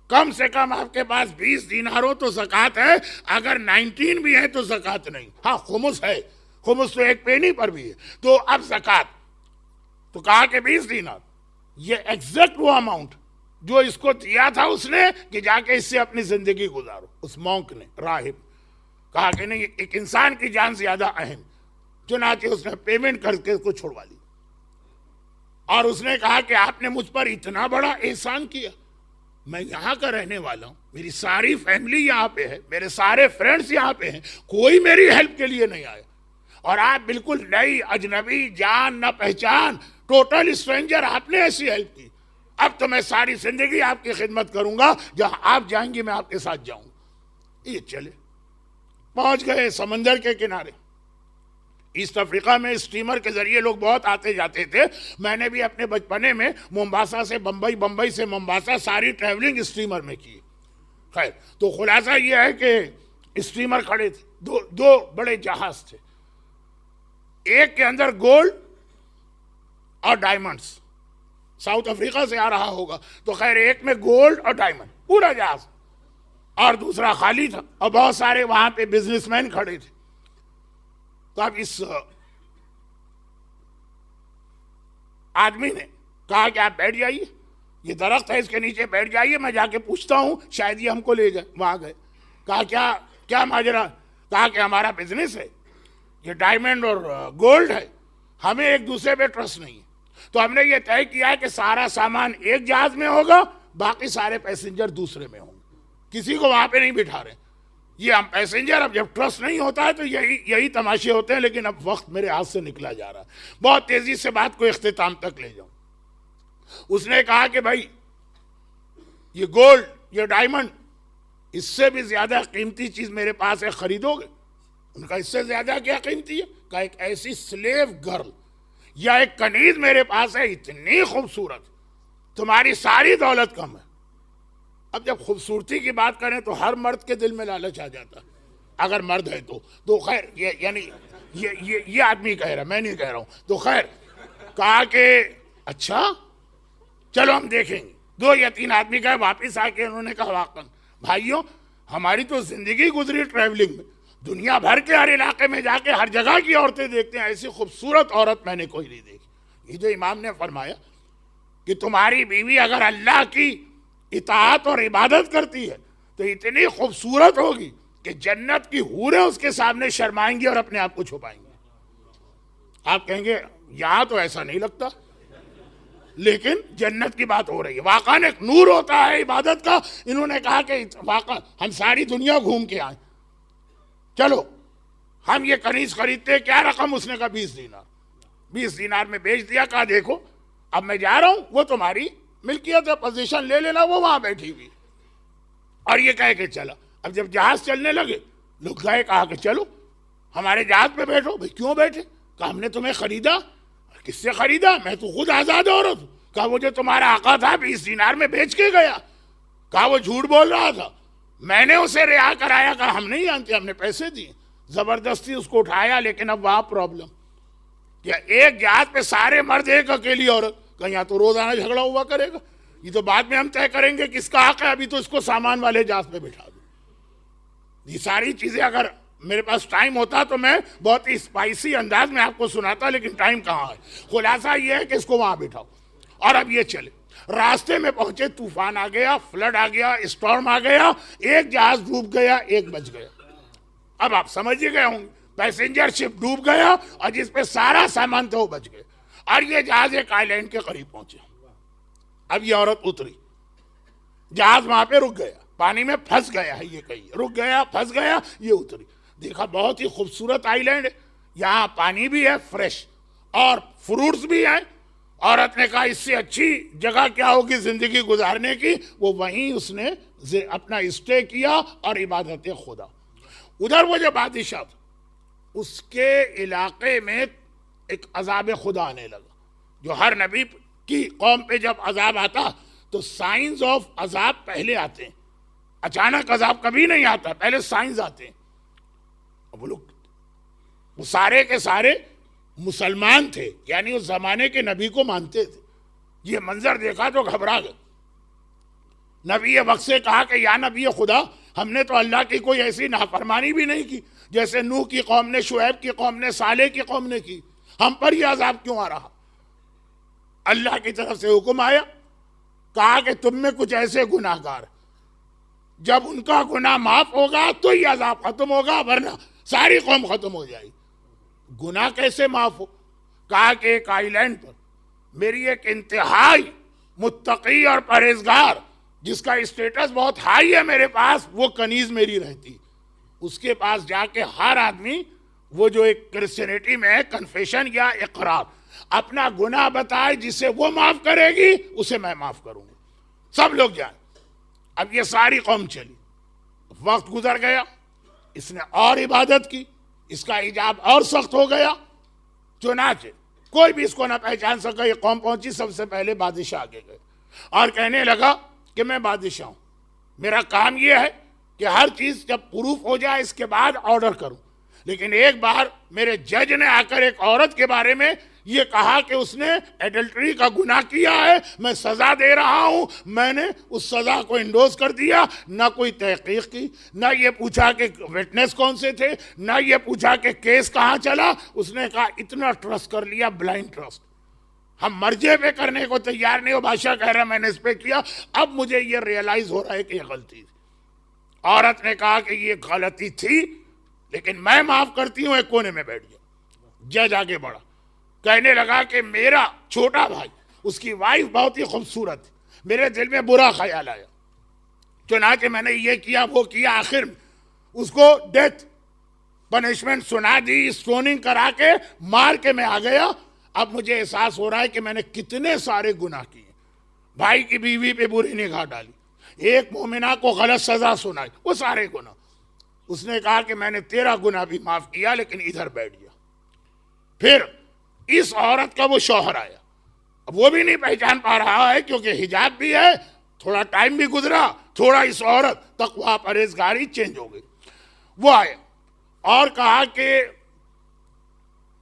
کم سے کم آپ کے پاس 20 دینار ہو تو زکوٰۃ ہے, اگر 19 بھی ہے تو زکوٰۃ نہیں. ہاں خمس ہے, خمس تو ایک پینی پر بھی ہے. تو اب زکوٰۃ تو کہا کہ 20 دینار, یہ ایگزیکٹ وہ اماؤنٹ جو اس کو دیا تھا اس نے کہ جا کے اس سے اپنی زندگی گزارو. اس مونک نے, راہب, کہا کہ نہیں ایک انسان کی جان زیادہ اہم. چنانچہ اس نے پیمنٹ کر کے اس کو چھوڑوا لی اور اس نے کہا کہ آپ نے مجھ پر اتنا بڑا احسان کیا, میں یہاں کا رہنے والا ہوں, میری ساری فیملی یہاں پہ ہے, میرے سارے فرینڈس یہاں پہ ہیں, کوئی میری ہیلپ کے لیے نہیں آیا, اور آپ بالکل نئی اجنبی, جان نہ پہچان, ٹوٹل اسٹرینجر, آپ نے ایسی ہیلپ کی. اب تو میں ساری زندگی آپ کی خدمت کروں گا, جہاں آپ جائیں گی میں آپ کے ساتھ جاؤں. یہ چلے پہنچ گئے سمندر کے کنارے. ایسٹ افریقہ میں اسٹیمر کے ذریعے لوگ بہت آتے جاتے تھے. میں نے بھی اپنے بچپنے میں ممباسا سے بمبئی, بمبئی سے ممباسا, ساری ٹریولنگ اسٹیمر میں کی. خیر تو خلاصہ یہ ہے کہ اسٹیمر کھڑے تھے, دو بڑے جہاز تھے, ایک کے اندر گولڈ اور ڈائمنڈز, ساؤتھ افریقہ سے آ رہا ہوگا تو خیر ایک میں گولڈ اور ڈائمنڈ پورا جہاز, اور دوسرا خالی تھا, اور بہت سارے وہاں پہ بزنس مین کھڑے تھے. تو اب اس آدمی نے کہا کہ آپ بیٹھ جائیے, یہ درخت ہے اس کے نیچے بیٹھ جائیے, میں جا کے پوچھتا ہوں شاید یہ ہم کو لے جائے. وہاں گئے, کہا کیا ماجرا, کہا کہ ہمارا بزنس ہے, یہ ڈائمنڈ اور گولڈ ہے, ہمیں ایک دوسرے پہ ٹرسٹ نہیں ہے, تو ہم نے یہ طے کیا ہے کہ سارا سامان ایک جہاز میں ہوگا, باقی سارے پیسنجر دوسرے میں ہوں گے, کسی کو وہاں پہ نہیں بٹھا رہے. یہ ہم پیسنجر, اب جب ٹرسٹ نہیں ہوتا ہے تو یہی تماشے ہوتے ہیں. لیکن اب وقت میرے ہاتھ سے نکلا جا رہا ہے, بہت تیزی سے بات کو اختتام تک لے جاؤں. اس نے کہا کہ بھائی یہ گولڈ, یہ ڈائمنڈ, اس سے بھی زیادہ قیمتی چیز میرے پاس ہے, خریدو گے؟ ان کا اس سے زیادہ کیا قیمتی ہے؟ کہا ایک ایسی سلیو گرل یا ایک کنیز میرے پاس ہے, اتنی خوبصورت, تمہاری ساری دولت کم ہے. اب جب خوبصورتی کی بات کریں تو ہر مرد کے دل میں لالچ آ جاتا ہے, اگر مرد ہے تو خیر یہ آدمی کہہ رہا, میں نہیں کہہ رہا ہوں. تو خیر کہا کہ اچھا چلو ہم دیکھیں گے. 2 یا 3 آدمی گئے, واپس آ کے انہوں نے کہا واقعا بھائیوں ہماری تو زندگی گزری ٹریولنگ میں, دنیا بھر کے ہر علاقے میں جا کے ہر جگہ کی عورتیں دیکھتے ہیں, ایسی خوبصورت عورت میں نے کوئی نہیں دیکھی. یہ جو امام نے فرمایا کہ تمہاری بیوی اگر اللہ کی اطاعت اور عبادت کرتی ہے تو اتنی خوبصورت ہوگی کہ جنت کی حوریں اس کے سامنے شرمائیں گی اور اپنے آپ کو چھپائیں گی. آپ کہیں گے یہاں تو ایسا نہیں لگتا, لیکن جنت کی بات ہو رہی ہے. واقعاً ایک نور ہوتا ہے عبادت کا. انہوں نے کہا کہ واقعاً ہم ساری دنیا گھوم کے آئیں, چلو ہم یہ کنیز خریدتے, کیا رقم؟ اس نے کہا 20 دینار. 20 دینار میں بیچ دیا. کہا دیکھو اب میں جا رہا ہوں, وہ تمہاری ملکیت ہے, پوزیشن لے لینا, وہ وہاں بیٹھی ہوئی. اور یہ کہہ کے چلا. اب جب جہاز چلنے لگے لوگ گئے, کہا کہ چلو ہمارے جہاز پہ بیٹھو. بھائی کیوں بیٹھے؟ کہا ہم نے تمہیں خریدا. کس سے خریدا؟ میں تو خود آزاد عورت ہوں. کہا وہ جو تمہارا آقا تھا 20 دینار میں بیچ کے گیا. کہا وہ جھوٹ بول رہا تھا, میں نے اسے رہا کرایا. کہا ہم نہیں جانتے, ہم نے پیسے دیے, زبردستی اس کو اٹھایا. لیکن اب وہاں پرابلم کیا, ایک جہاز پہ سارے مرد, ایک اکیلی عورت. کہ یہاں تو روزانہ جھگڑا ہوا کرے گا, یہ تو بعد میں ہم طے کریں گے کس کا حق ہے, ابھی تو اس کو سامان والے جہاز پہ بٹھا دو. یہ ساری چیزیں اگر میرے پاس ٹائم ہوتا تو میں بہت ہی اسپائسی انداز میں آپ کو سناتا, لیکن ٹائم کہاں ہے. خلاصہ یہ ہے کہ اس کو وہاں بٹھاؤ. اور اب یہ چلے, راستے میں پہنچے, طوفان آ گیا, فلڈ آ گیا, اسٹارم آ گیا, ایک جہاز ڈوب گیا, ایک بچ گیا. اب آپ سمجھ گئے ہوں گے, پیسنجر شپ ڈوب گیا اور جس پہ سارا سامان تھا وہ بچ گیا. اور یہ جہاز ایک آئی لینڈ کے قریب پہنچے. اب یہ عورت اتری, جہاز وہاں پہ رک گیا, پانی میں پھنس گیا ہے, یہ کہیے رک گیا, پھنس گیا. یہ اتری, دیکھا بہت ہی خوبصورت آئی لینڈ ہے, یہاں پانی بھی ہے فریش اور فروٹس بھی ہیں. عورت نے کہا اس سے اچھی جگہ کیا ہوگی زندگی گزارنے کی. وہ وہیں اس نے اپنا اسٹے کیا اور عبادت خدا. ادھر وہ جو بادشاہ تھا اس کے علاقے میں ایک عذاب خدا آنے لگا, جو ہر نبی کی قوم پہ جب عذاب آتا تو سائنز آف عذاب پہلے آتے ہیں. اچانک عذاب کبھی نہیں آتا, پہلے سائنز آتے ہیں. وہ لوگ وہ سارے کے سارے مسلمان تھے, یعنی اس زمانے کے نبی کو مانتے تھے. یہ منظر دیکھا تو گھبرا گئے. نبی وقت سے کہا کہ یا نبی خدا, ہم نے تو اللہ کی کوئی ایسی نافرمانی بھی نہیں کی جیسے نوح کی قوم نے, شعیب کی قوم نے, صالح کی قوم نے کی, ہم پر یہ عذاب کیوں آ رہا؟ اللہ کی طرف سے حکم آیا, کہا کہ تم میں کچھ ایسے گناہ گار, جب ان کا گناہ معاف ہوگا تو یہ عذاب ختم ہوگا, ورنہ ساری قوم ختم ہو جائے گی. گناہ کیسے معاف ہو؟ کہا کہ ایک آئی لینڈ پر میری ایک انتہائی متقی اور پرہیزگار, جس کا اسٹیٹس بہت ہائی ہے میرے پاس, وہ کنیز میری رہتی. اس کے پاس جا کے ہر آدمی, وہ جو ایک کرسچینٹی میں ہے کنفیشن یا اقرار, اپنا گناہ بتائے, جسے وہ معاف کرے گی اسے میں معاف کروں گا. سب لوگ جائیں. اب یہ ساری قوم چلی. وقت گزر گیا, اس نے اور عبادت کی, اس کا حجاب اور سخت ہو گیا. چنانچہ کوئی بھی اس کو نہ پہچان سکا. یہ قوم پہنچی, سب سے پہلے بادشاہ آگے گئے اور کہنے لگا کہ میں بادشاہ ہوں, میرا کام یہ ہے کہ ہر چیز جب پروف ہو جائے اس کے بعد آرڈر کروں. لیکن ایک بار میرے جج نے آ کر ایک عورت کے بارے میں یہ کہا کہ اس نے ایڈلٹری کا گناہ کیا ہے, میں سزا دے رہا ہوں. میں نے اس سزا کو انڈوز کر دیا, نہ کوئی تحقیق کی, نہ یہ پوچھا کہ وٹنس کون سے تھے, نہ یہ پوچھا کہ کیس کہاں چلا. اس نے کہا اتنا ٹرسٹ کر لیا, بلائنڈ ٹرسٹ, ہم مرجے پہ کرنے کو تیار نہیں ہو. بادشاہ کہہ رہا میں نے اس پہ کیا, اب مجھے یہ ریئلائز ہو رہا ہے کہ یہ غلطی تھی. عورت نے کہا کہ یہ غلطی تھی لیکن میں معاف کرتی ہوں. ایک کونے میں بیٹھ گیا. جج آگے بڑھا, کہنے لگا کہ میرا چھوٹا بھائی, اس کی وائف بہت ہی خوبصورت تھی, میرے دل میں برا خیال آیا, چنانچہ میں نے یہ کیا وہ کیا, آخر میں اس کو ڈیتھ پنشمنٹ سنا دی, اسٹوننگ کرا کے مار کے میں آ گیا. اب مجھے احساس ہو رہا ہے کہ میں نے کتنے سارے گناہ کیے. بھائی کی بیوی پہ بری نگاہ ڈالی, ایک مومنہ کو غلط سزا سنائی, وہ سارے گناہ. اس نے کہا کہ میں نے تیرا گناہ بھی معاف کیا, لیکن ادھر بیٹھ گیا. پھر اس عورت کا وہ شوہر آیا, اب وہ بھی نہیں پہچان پا رہا ہے کیونکہ حجاب بھی ہے, تھوڑا ٹائم بھی گزرا, تھوڑا اس عورت تقویٰ پرہیزگاری چینج ہو گئی. وہ آیا اور کہا کہ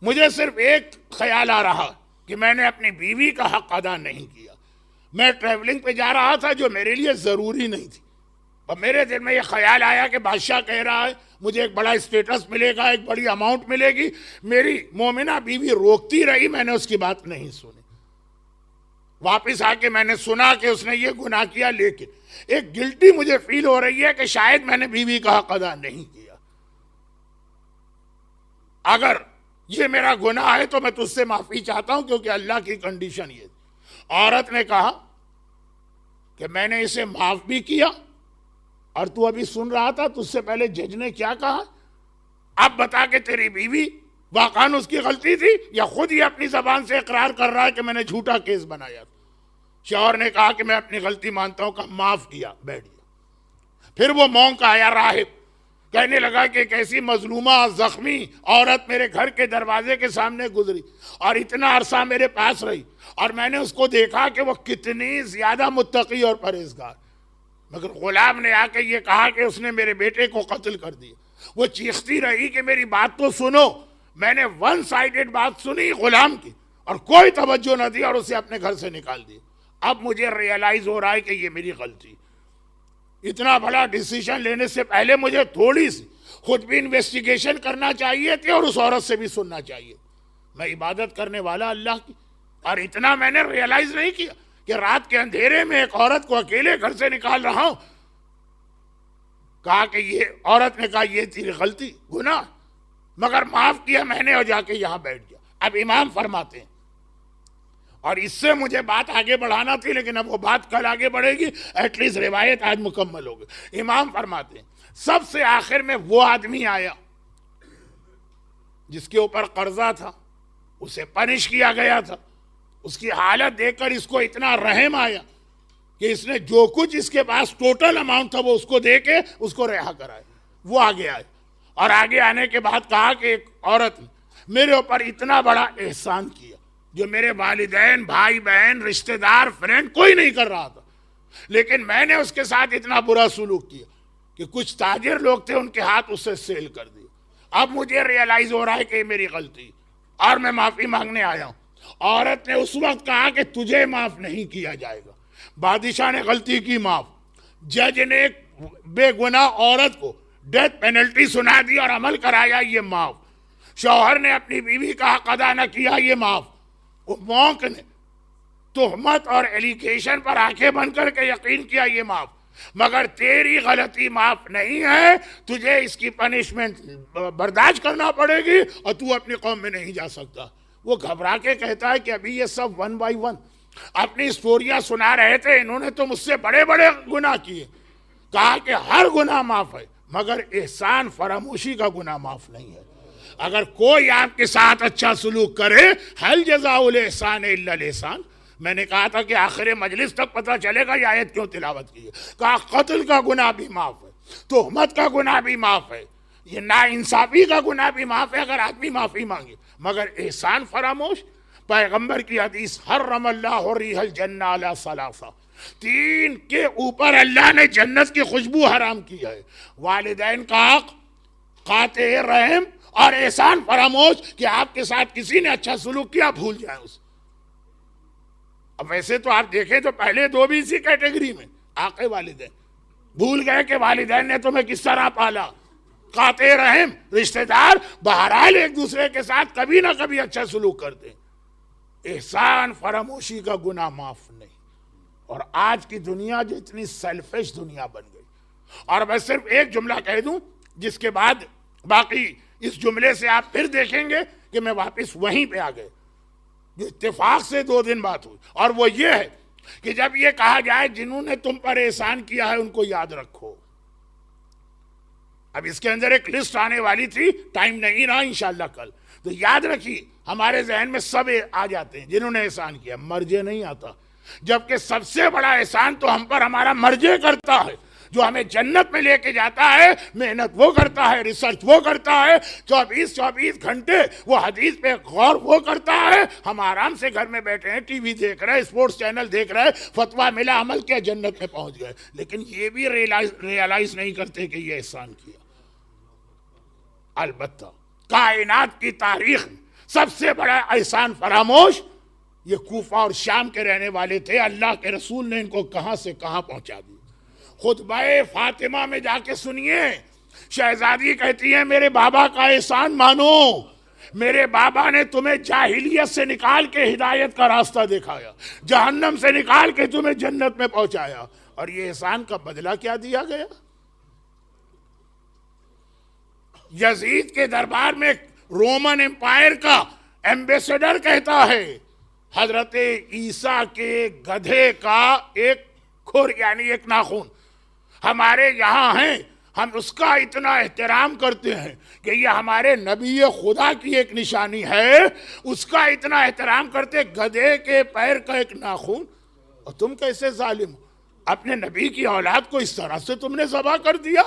مجھے صرف ایک خیال آ رہا کہ میں نے اپنی بیوی کا حق ادا نہیں کیا. میں ٹریولنگ پہ جا رہا تھا جو میرے لیے ضروری نہیں تھی, اور میرے دل میں یہ خیال آیا کہ بادشاہ کہہ رہا ہے مجھے ایک بڑا اسٹیٹس ملے گا, ایک بڑی اماؤنٹ ملے گی. میری مومنہ بیوی روکتی رہی, میں نے اس کی بات نہیں سنی. واپس آ کے میں نے سنا کہ اس نے یہ گناہ کیا, لیکن ایک گلٹی مجھے فیل ہو رہی ہے کہ شاید میں نے بیوی کا حق ادا نہیں کیا. اگر یہ میرا گناہ ہے تو میں تجھ سے معافی چاہتا ہوں, کیونکہ اللہ کی کنڈیشن یہ. عورت نے کہا کہ میں نے اسے معاف بھی کیا, اور تو ابھی سن رہا تھا تجھ سے پہلے جج نے کیا کہا. اب بتا کہ تیری بیوی واقعاً اس کی غلطی تھی یا خود ہی اپنی زبان سے اقرار کر رہا ہے کہ میں نے جھوٹا کیس بنایا تھا. شوہر نے کہا کہ میں اپنی غلطی مانتا ہوں, کہ معاف کیا, بیٹھ گیا. پھر وہ مونک آیا, راہب, کہنے لگا کہ ایک ایسی مظلومہ زخمی عورت میرے گھر کے دروازے کے سامنے گزری اور اتنا عرصہ میرے پاس رہی, اور میں نے اس کو دیکھا کہ وہ کتنی زیادہ متقی اور پرہیزگار, مگر غلام نے آ کے یہ کہا کہ اس نے میرے بیٹے کو قتل کر دیا. وہ چیختی رہی کہ میری بات تو سنو. میں نے ون سائیڈڈ بات سنی غلام کی اور کوئی توجہ نہ دی اور اسے اپنے گھر سے نکال دی. اب مجھے ریئلائز ہو رہا ہے کہ یہ میری غلطی. اتنا بڑا ڈیسیژن لینے سے پہلے مجھے تھوڑی سی خود بھی انویسٹیگیشن کرنا چاہیے تھی اور اس عورت سے بھی سننا چاہیے. میں عبادت کرنے والا اللہ کی, اور اتنا میں نے ریئلائز نہیں کیا کہ رات کے اندھیرے میں ایک عورت کو اکیلے گھر سے نکال رہا ہوں. کہا کہ یہ عورت نے کہا یہ تیری غلطی, گناہ, مگر معاف کیا میں نے, اور جا کے یہاں بیٹھ گیا. اب امام فرماتے ہیں, اور اس سے مجھے بات آگے بڑھانا تھی لیکن اب وہ بات کل آگے بڑھے گی, ایٹ لیسٹ روایت آج مکمل ہو گئی. امام فرماتے ہیں سب سے آخر میں وہ آدمی آیا جس کے اوپر قرضہ تھا, اسے پنش کیا گیا تھا. اس کی حالت دیکھ کر اس کو اتنا رحم آیا کہ اس نے جو کچھ اس کے پاس ٹوٹل اماؤنٹ تھا وہ اس کو دے کے اس کو رہا کرائے. وہ آگے آئے, اور آگے آنے کے بعد کہا کہ ایک عورت نے میرے اوپر اتنا بڑا احسان کیا جو میرے والدین, بھائی بہن, رشتہ دار, فرینڈ کوئی نہیں کر رہا تھا. لیکن میں نے اس کے ساتھ اتنا برا سلوک کیا کہ کچھ تاجر لوگ تھے ان کے ہاتھ اس سے سیل کر دیا. اب مجھے ریئلائز ہو رہا ہے کہ یہ میری غلطی اور میں معافی مانگنے آیا ہوں. عورت نے اس وقت کہا کہ تجھے معاف نہیں کیا جائے گا. بادشاہ نے غلطی کی معاف. جج نے ایک بے گناہ عورت کو ڈیتھ پینلٹی سنا دی اور عمل کرایا، یہ معاف. شوہر نے اپنی بیوی کا حق ادا نہ کیا، یہ معاف. وہ مونک نے تہمت اور ایلیگیشن پر آنکھیں بند کر کے یقین کیا، یہ معاف. مگر تیری غلطی معاف نہیں ہے، تجھے اس کی پنشمنٹ برداشت کرنا پڑے گی اور تو اپنی قوم میں نہیں جا سکتا. وہ گھبرا کے کہتا ہے کہ ابھی یہ سب ون بائی ون اپنی اسٹوریاں سنا رہے تھے، انہوں نے تو مجھ سے بڑے بڑے گناہ کیے. کہا کہ ہر گناہ معاف ہے مگر احسان فراموشی کا گناہ معاف نہیں ہے. اگر کوئی آپ کے ساتھ اچھا سلوک کرے، حل جزاء الاحسان الا الاحسان. میں نے کہا تھا کہ آخر مجلس تک پتہ چلے گا یہ آیت کیوں تلاوت کی ہے. کہا قتل کا گناہ بھی معاف ہے، تہمت کا گناہ بھی معاف ہے، یہ ناانصافی کا گناہ بھی معاف ہے اگر آدمی معافی مانگے، مگر احسان فراموش. پیغمبر کی حدیث، حرم اللہ ریح الجنہ علی ثلاثہ، 3 کے اوپر اللہ نے جنت کی خوشبو حرام کی ہے: والدین کا حق، قاطع رحم اور احسان فراموش. کہ آپ کے ساتھ کسی نے اچھا سلوک کیا بھول جائیں اسے. اب ویسے تو آپ دیکھیں تو پہلے 2 بھی اسی کیٹیگری میں، آقے والدین. بھول گئے کہ والدین نے تمہیں کس طرح پالا. قاطع رحم، رشتہ دار بہرحال ایک دوسرے کے ساتھ کبھی نہ کبھی اچھا سلوک کرتے ہیں. احسان فراموشی کا گناہ معاف نہیں. اور آج کی دنیا جو اتنی سیلفش دنیا بن گئی. اور میں صرف ایک جملہ کہہ دوں جس کے بعد باقی اس جملے سے آپ پھر دیکھیں گے کہ میں واپس وہیں پہ آ گئے جو اتفاق سے 2 دن بات ہوئی. اور وہ یہ ہے کہ جب یہ کہا جائے جنہوں نے تم پر احسان کیا ہے ان کو یاد رکھو. اب اس کے اندر ایک لسٹ آنے والی تھی، ٹائم نہیں رہا، انشاءاللہ کل. تو یاد رکھیے ہمارے ذہن میں سب آ جاتے ہیں جنہوں نے احسان کیا، مرجے نہیں آتا. جبکہ سب سے بڑا احسان تو ہم پر ہمارا مرجے کرتا ہے جو ہمیں جنت میں لے کے جاتا ہے. محنت وہ کرتا ہے، ریسرچ وہ کرتا ہے، 24 گھنٹے وہ حدیث پہ غور وہ کرتا ہے. ہم آرام سے گھر میں بیٹھے ہیں، ٹی وی دیکھ رہے، اسپورٹس چینل دیکھ رہے، فتویٰ ملا، عمل کیا، جنت میں پہنچ گئے. لیکن یہ بھی ریئلائز نہیں کرتے کہ یہ احسان کیا. البتہ کائنات کی تاریخ میں سب سے بڑا احسان فراموش یہ کوفہ اور شام کے رہنے والے تھے. اللہ کے رسول نے ان کو کہاں سے کہاں پہنچا دی. خطبہ فاطمہ میں جا کے سنیے، شہزادی کہتی ہے میرے بابا کا احسان مانو. میرے بابا نے تمہیں جاہلیت سے نکال کے ہدایت کا راستہ دکھایا، جہنم سے نکال کے تمہیں جنت میں پہنچایا. اور یہ احسان کا بدلہ کیا دیا گیا؟ یزید کے دربار میں رومن امپائر کا ایمبیسڈر کہتا ہے حضرت عیسیٰ کے گدھے کا ایک کھر یعنی ایک ناخن ہمارے یہاں ہیں، ہم اس کا اتنا احترام کرتے ہیں کہ یہ ہمارے نبی خدا کی ایک نشانی ہے. اس کا اتنا احترام کرتے، گدھے کے پیر کا ایک ناخن. اور تم کیسے ظالم ہو، اپنے نبی کی اولاد کو اس طرح سے تم نے ذبح کر دیا.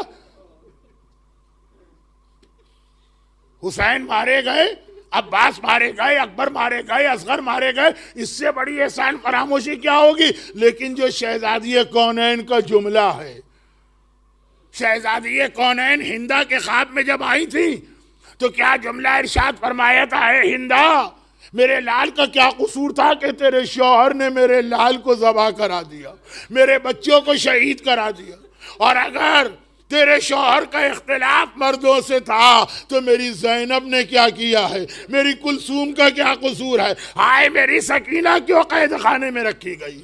حسین مارے گئے، عباس مارے گئے، اکبر مارے گئے، اصغر مارے گئے، اس سے بڑی احسان فراموشی کیا ہوگی؟ لیکن جو شہزادی کونین کا جملہ ہے، شہزادی کونین ہندا کے خواب میں جب آئی تھی تو کیا جملہ ارشاد فرمایا تھا؟ اے ہندا، میرے لال کا کیا قصور تھا کہ تیرے شوہر نے میرے لال کو ذبح کرا دیا، میرے بچوں کو شہید کرا دیا. اور اگر تیرے شوہر کا اختلاف مردوں سے تھا تو میری زینب نے کیا کیا ہے، میری کلثوم کا کیا قصور ہے؟ ہائے میری سکینہ کیوں قید خانے میں رکھی گئی؟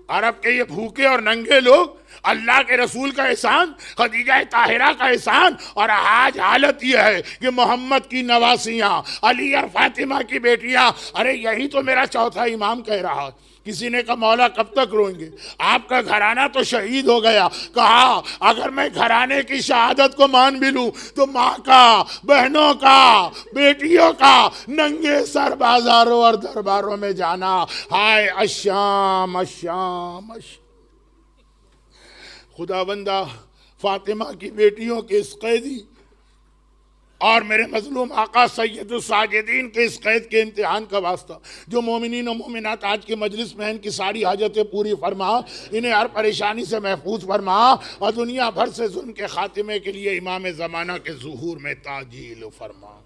عرب کے یہ بھوکے اور ننگے لوگ اللہ کے رسول کا احسان، خدیجہ طاہرہ کا احسان. اور آج حالت یہ ہے کہ محمد کی نواسیاں، علی اور فاطمہ کی بیٹیاں، ارے یہی تو میرا چوتھا امام کہہ رہا. کسی نے کہا مولا کب تک روئیں گے، آپ کا گھرانہ تو شہید ہو گیا. کہا اگر میں گھرانے کی شہادت کو مان بھی لوں تو ماں کا، بہنوں کا، بیٹیوں کا ننگے سر بازاروں اور درباروں میں جانا، ہائے الشام الشام الشام. خدا بندہ فاطمہ کی بیٹیوں کے اس قیدی اور میرے مظلوم آقا سید الساجدین کے اس قید کے امتحان کا واسطہ جو مومنین و مومنات آج کے مجلس میں ہیں، ان کی ساری حاجتیں پوری فرما، انہیں ہر پریشانی سے محفوظ فرما، اور دنیا بھر سے ظلم کے خاتمے کے لیے امام زمانہ کے ظہور میں تعجیل فرما۔